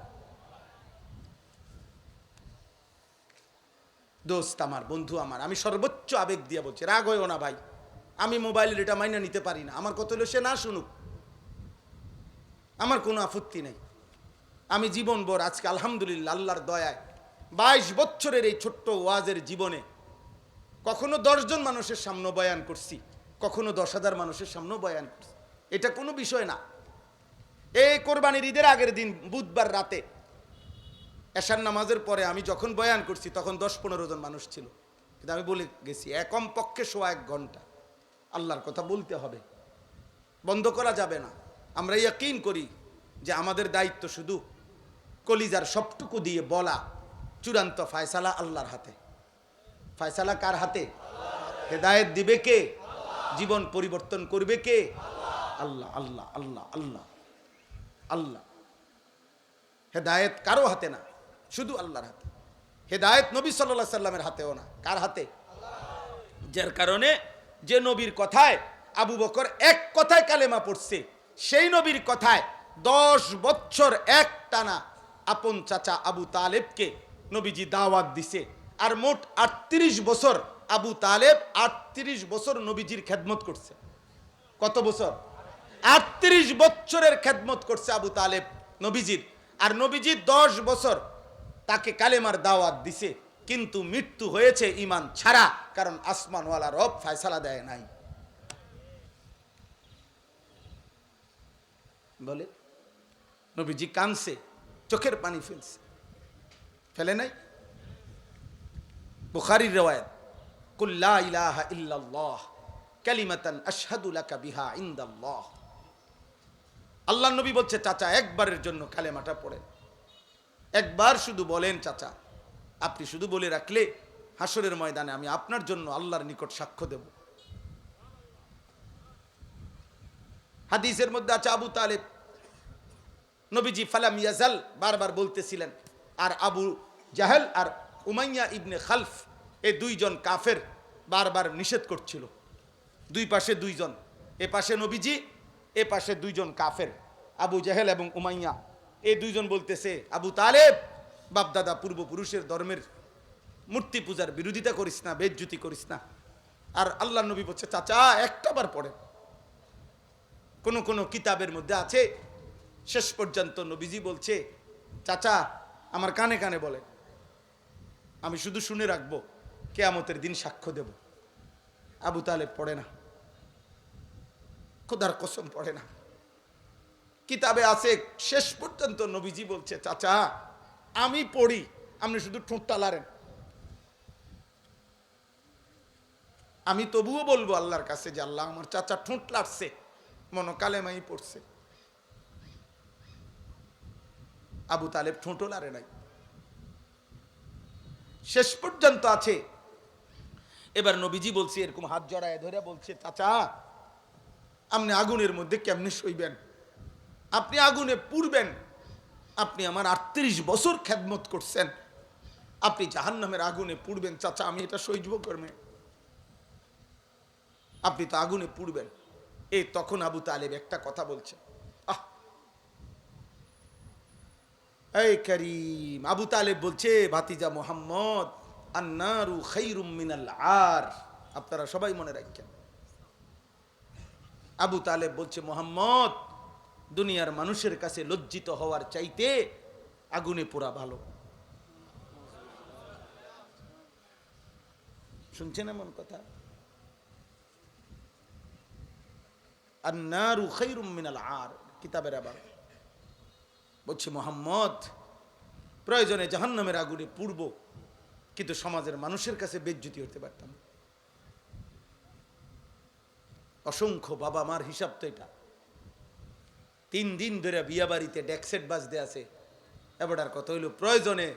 দোস্ত আমার, বন্ধু আমার, আমি সর্বোচ্চ আবেগ দিয়ে বলছি, রাগ হইও না ভাই, আমি মোবাইলের এটা মাইনা নিতে পারি না। আমার কথা হলো সে না শুনুক, আমার কোনো আপত্তি নেই। আমি জীবনভর আজকে আলহামদুলিল্লাহ আল্লাহর দয়ায় 22 বছরের এই ছোট্ট ওয়াজের জীবনে কখনো 10 জন মানুষের সামনে বয়ান করছি, কখনো 10,000 মানুষের সামনেও বয়ান করছি, এটা কোনো বিষয় না। এই কোরবানির ঈদের আগের দিন বুধবার রাতে এশার নামাজের পরে আমি যখন বয়ান করছি তখন 10-15 জন মানুষ ছিল, কিন্তু আমি বলে গেছি কম পক্ষে 1 ঘন্টা আল্লাহর কথা বলতে হবে, বন্ধ করা যাবে না। আমরা ইয়াকিন করি যে আমাদের দায়িত্ব শুধু কলিজার সবটুকু দিয়ে বলা, চূড়ান্ত ফায়সালা আল্লাহর হাতে। ফয়সালা কার হাতে? হেদায়েত দিবে কে? জীবন পরিবর্তন করবে কে? আল্লাহ আল্লাহ আল্লাহ আল্লাহ আল্লাহ। হেদায়েত কারো হাতে না, শুধু আল্লাহর হাতে। হেদায়েত নবী সাল্লাল্লাহু আলাইহি সাল্লামের হাতেও না, কার হাতে? যার কারণে যে নবীর কথায় আবু বকর এক কথায় কালেমা পড়ছে, সেই নবীর কথায় 10 বছর একটানা আপন চাচা আবু তালেবকে নবীজি দাওয়াত দিছে। আর মোট 38 বছর আবু তালেব 38 বছর নবীজির খেদমত করছে। কত বছর? 38 বছরের খেদমত করছে আবু তালেব নবীজির। আর নবীজি 10 বছর তাকে কালেমার দাওয়াত দিছে, কিন্তু মৃত্যু হয়েছে ঈমান ছাড়া, কারণ আসমানওয়ালা রব ফয়সালা দেয় নাই। বলে নবীজি কানছে, চোখের পানি ফেলছে, ফেলে নাই? বুখারীর riwayat, কুল লা ইলাহা ইল্লাল্লাহ কালিমাতান আশহাদু লাকা বিহা ইনদাল্লাহ। আল্লাহর নবী বলছে, চাচা একবারের জন্য কালেমাটা পড়েন, একবার শুধু বলেন চাচা, আপনি শুধু বলে রাখলে হাসরের ময়দানে আমি আপনার জন্য আল্লাহর নিকট সাক্ষ্য দেব। হাদিসের মধ্যে আছে আবু তালেব নবীজি ফালাম ইয়াজাল বারবার বলতেছিলেন, আর আবু জাহেল আর উমাইয়া ইবনে খালফ এই দুইজন কাফের বারবার নিষেধ করছিল। দুই পাশে দুইজন, এ পাশে নবীজি, এ পাশে দুইজন কাফের, আবু জাহেল এবং উমাইয়া। এই দুইজন বলতেছে, আবু তালেব বাপদাদা পূর্বপুরুষের ধর্মের মূর্তি পূজার বিরোধিতা করিস না, বেজ্জুতি করিস না। আর আল্লাহ নবী বলছে, চাচা একটাবার পড়ে। কোন কোন কিতাবের মধ্যে আছে শেষ পর্যন্ত নবীজি বলছে, চাচা আমার কানে কানে বলে, আমি শুধু শুনে রাখবো, কিয়ামতের দিন সাক্ষ্য দেব। আবু তালেব পড়ে না, খোদার কসম পড়ে না। কিতাবে আছে শেষ পর্যন্ত নবীজি বলছে, চাচা আমি পড়ি, আপনি শুধু ঠোঁটটা লাড়েন, আমি তবুও বলবো আল্লাহর কাছে যে আল্লাহ আমার চাচা ঠোঁট লাড়ছে, মনো কালেমাই পড়ছে। আবু তালেব ঠোঁটও লাড়ে নাই। শেষ পর্যন্ত আছে। এবার নবীজি বলছে, এরকম হাত জড়ায় ধরে বলছে, চাচা আপনি আগুনের মধ্যে কেমনে সইবেন? আপনি আগুনে পুড়বেন, আপনি আমার 38 বছর খেদমত করছেন, আপনি জাহান্নামের আগুনে পুড়বেন, চাচা আমি এটা সহ্য করবে? আপনি তো আগুনে পুড়বেন। এই তখন আবু তালেব একটা কথা বলছে, এই করিম, আবু তালেব বলছে, ভাতিজা মোহাম্মদ, আন্নারু খাইরুম মিনাল আর। আপনারা সবাই মনে রাখেন, আবু তালেব বলছে, মোহাম্মদ দুনিয়ার মানুষের কাছে লজ্জিত হওয়ার চাইতে আগুনে পোড়া ভালো। শুনছেন এমন কথা? আন্নারু খাইরুম মিনাল আর, কিতাবের আবার বলছে, মোহাম্মদ প্রয়োজনে জাহান্নামের আগুনে পুড়ব, কিন্তু সমাজের মানুষের কাছে বেজ্জতি হতে পারতাম। অসংখ্য বাবা মার হিসাব তো এটা। 3 দিন ধরে বিয়া বাড়িতে ডেকসেট বাজতে আছে, এবারটার কথা হইল প্রয়োজনে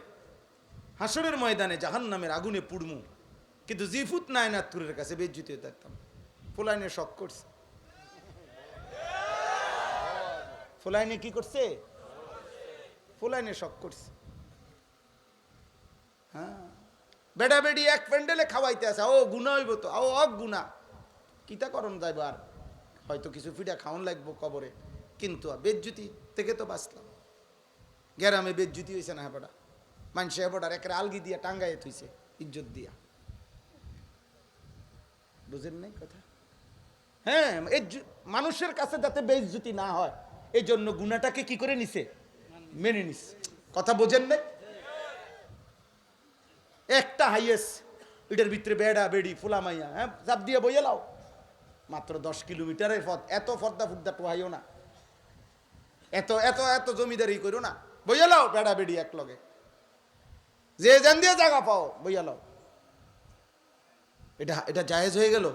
হাসরের ময়দানে জাহান্নামের আগুনে পুড়মু, কিন্তু জিফুত নায়নাতুরের কাছে বেজ্জতি হতে পারতাম। ফুলাইনে শখ করছে, ফুলাইনে কি করছে? ফুলাইনে শখ করছে। হ্যাঁ, বেডা বেডি এক প্যান্ডেলে খাওয়াইতে আছে, ও গুণা হইব তো, ও অক গুণা, কিতা করণ যাইব, আর হয়তো কিছু ফিডা খাওয়ান লাগবো কবরে, কিন্তু বেজ্জুতি থেকে তো বাঁচলাম। গ্যারামে বেজ্জুতি হয়েছে না হেবটা, মানুষে হেবটার একের আলগি দিয়া টাঙ্গাইয়ে থইছে ইজ্জত দিয়া। বুঝেন নাই কথা? হ্যাঁ, এই মানুষের কাছে যাতে বেজ্জুতি না হয়, এই জন্য গুণাটাকে কি করে নিছে? মেনে নিছে। কথা বোঝেন নাই? একটা হাইয়েস্ট, এটার ভিতরে বেড়া বেড়ি ফুলা মাইয়া, হ্যাঁ চাপ দিয়ে বইয়ে লাও, মাত্র 10 কিলোমিটারের পথ, এত ফর্দা ফুর্দা টোহাইও না, এত এত এত জমিদারি করো না, বইয়া লাও বেড়া বেড়ি এক লগে, যে জান দিয়ে জায়গা পাও বইয়া লাও। এটা এটা জায়েজ হয়ে গেল?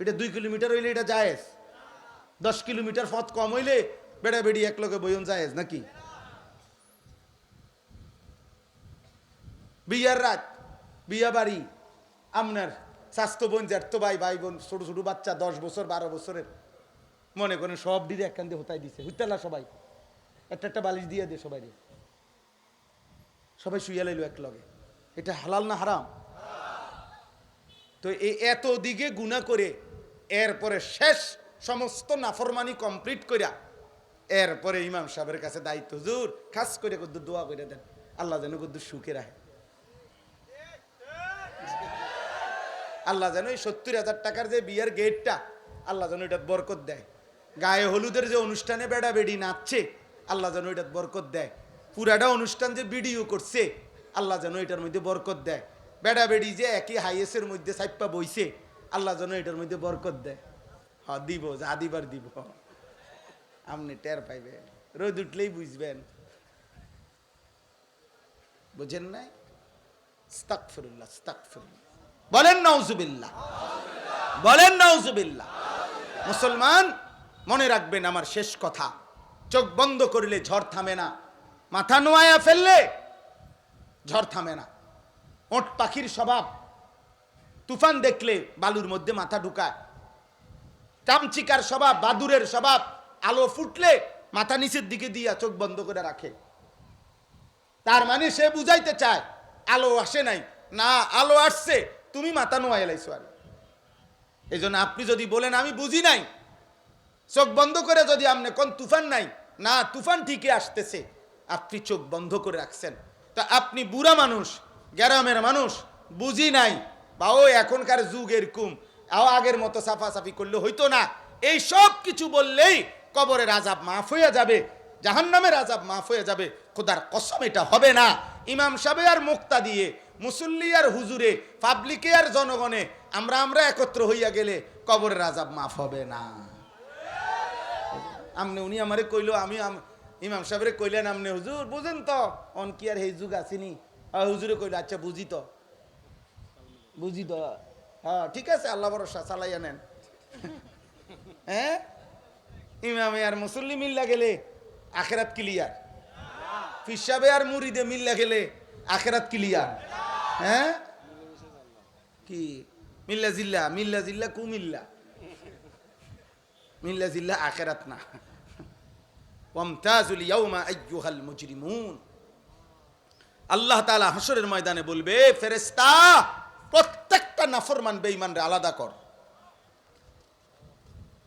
এটা 2 কিলোমিটার হইলে এটা জায়েজ, 10 কিলোমিটার পথ কম হইলে বেড়া বেড়ি এক লগে বইন জায়েজ নাকি? বিয়ার রাত বিয়া বাড়ি আপনার স্বাস্থ্য বোন জ্যাঠতো ভাই ভাই বোন ছোট ছোট বাচ্চা 10 বছর 12 বছরের মনে করেন সব দিদি এক কান্দে হতাই দিছে হুইতালা সবাই একটা বালিশ দিয়ে দে সবাই রে সবাই শুইয়া লাইলো এক লগে এটা হালাল না হারাম তো এই এত দিকে গুনাহ করে এরপরে শেষ সমস্ত নাফরমানি কমপ্লিট কইরা এরপরে ইমাম সাহেবের কাছে দায়িত্ব হুজুর খাস করে কদ্দুর দোয়া করে দেন আল্লাহ যেন কদ্দুর সুখে রাখে আল্লাহ যেন এই 70,000 টাকার যে বিয়ের গেটটা আল্লাহ যেন এটা বরকত দেয় গায়ে হলুদের যে অনুষ্ঠানে বেড়া বেড়ি নাচছে আল্লাহ যেন এটা বরকত দেয় পুরাটা অনুষ্ঠান যে ভিডিও করছে আল্লাহ যেন এটার মধ্যে বরকত দেয় বেড়া বেড়ি যে একই হাইয়েসের মধ্যে সাইপ্পা বইছে আল্লাহ যেন এটার মধ্যে বরকত দেয় হ্যাঁ দিব যা দিবার দিব আপনি টের পাইবেন রোদ উঠলেই বুঝবেন বুঝেন নাই আস্তাগফিরুল্লাহ আস্তাগফিরুল্লাহ বলেন নাউজুবিল্লাহ বলেন নাউজুবিল্লাহ মুসলমান মনে রাখবেন আমার শেষ কথা চোখ বন্ধ করলে ঝড় থামে না মাথা নোয়ায়া ফেললে ঝড় থামে না ওট পাখির স্বভাব তুফান দেখলে বালুর মধ্যে মাথা ঢুকায় চামচিকার স্বভাব বাদুরের স্বভাব আলো ফুটলে মাথা নিচের দিকে দিয়া চোখ বন্ধ করে রাখে তার মানে সে বুঝাইতে চায় আলো আসে নাই না আলো আসছে তুমি মাথা নোয়া এলাইছো আর এই জন্য আপনি যদি বলেন আমি বুঝি নাই চোখ বন্ধ করে যদি আপনি কোন তুফান নাই না তুফান ঠিকই আসতেছে আপনি চোখ বন্ধ করে রাখছেন তা আপনি বুড়া মানুষ গ্রামের মানুষ বুঝি নাই বা ও এখনকার যুগ এরকম আগের মতো সাফাসাফি করলে হইতো না এই সব কিছু বললেই কবরের আযাব মাফ হয়ে যাবে জাহান্নামের আযাব মাফ হয়ে যাবে খোদার কসম এটা হবে না ইমাম সাহেব আর মুক্তা দিয়ে মুসল্লি আর হুজুরে পাবলিকে আর জনগণে আমরা একত্র হইয়া গেলে কবরের আযাব মাফ হবে না আমনে উনি আমারে কইলো আমি ইমাম সাহেবরে কইলেন আমনে হুজুর বুঝেন তো অন কি আর এই যুগ আসেনি হুজুরে কইলো আচ্ছা বুঝি তো হ্যাঁ ঠিক আছে আল্লাহ ভরসা চালাইয়া নেন হ্যাঁ ইমামে আর মুসল্লি মিল্লা গেলে আখেরাত ক্লিয়ার ফিসাবে আর মুরিদে মিল্লা গেলে আখেরাত ক্লিয়ার হ্যাঁ কি মিল্লা জিল্লা কুমিল্লা মিল্লা জিল্লা আখেরাত না ওয়ামতাজুল ইয়াউমা আইয়ুহাল মুজরিমুন আল্লাহ তাআলা হাসরের ময়দানে বলবে ফেরেশতা প্রত্যেকটা নাফরমান বেঈমানরে আলাদা কর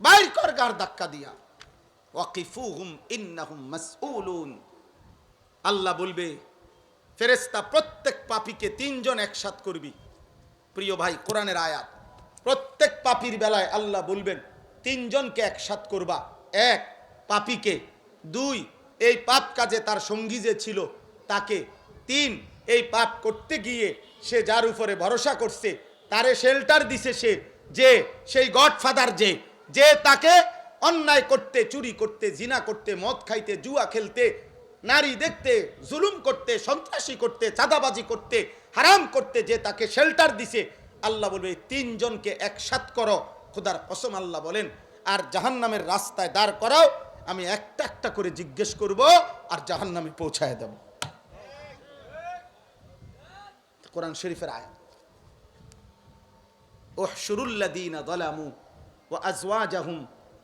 বাইর কর গার ধাক্কা দিয়া ওয়াকিফুহুম ইন্নাহুম মাসউলুন আল্লাহ বলবে ফেরেশতা প্রত্যেক পাপীকে তিনজন একসাথ করবি প্রিয় ভাই কোরআনের আয়াত প্রত্যেক পাপীর বেলায় আল্লাহ বলবেন তিনজনকে একসাথ করবা এক পাপীকে দুই এই পাপ কাজে তার সঙ্গী যে ছিল তাকে তিন এই পাপ করতে গিয়ে সে যার উপরে ভরসা করছে তারে শেল্টার দিছে সে যে সেই গডফাদার যে তাকে অন্যায় করতে চুরি করতে জিনা করতে মদ খাইতে জুয়া খেলতে নারী দেখতে জুলুম করতে সন্ত্রাসী করতে চাঁদাবাজি করতে হারাম করতে যে তাকে শেল্টার দিছে আল্লাহ বলবে তিনজনকে একসাথ করো খোদার কসম আল্লাহ বলেন আর জাহান্নামের রাস্তায় দাঁড় করাও আমি একটা একটা করে জিজ্ঞেস করব আর জাহান্নামে পৌঁছায় দেব কোরআন শরীফের আয়াত উহশুরুল্লাযীনা যালামু ওয়া আজওয়াজাহুম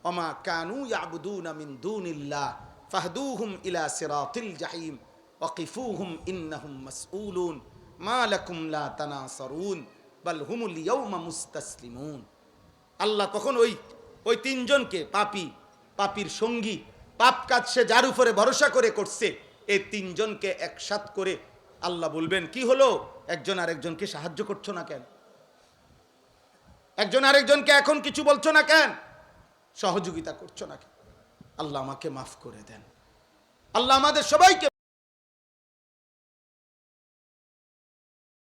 ওমা কানু ইয়াবুদুনা মিন দুনিল্লাহ ফাহদুহুম ইলা সিরাতিল জাহিম ওয়াকিফুহুম ইন্নাহুম মাসউলুন মা লাকুম লা তানাসারুন বাল হুমুল ইয়াউমা মুস্তাসলিমুন আল্লাহ তখন ওই তিনজনকে পাপীর সঙ্গী পাপ কাজ সে যার উপরে ভরসা করে করছে এই তিনজনকে একসাথ করে আল্লাহ বলবেন কি হলো একজন আরেকজনকে সাহায্য করছো না কেন একজন আরেকজনকে এখন কিছু বলছো না কেন সহযোগিতা করছো না কেন আল্লাহ আমাকে মাফ করে দেন আল্লাহ আমাদের সবাইকে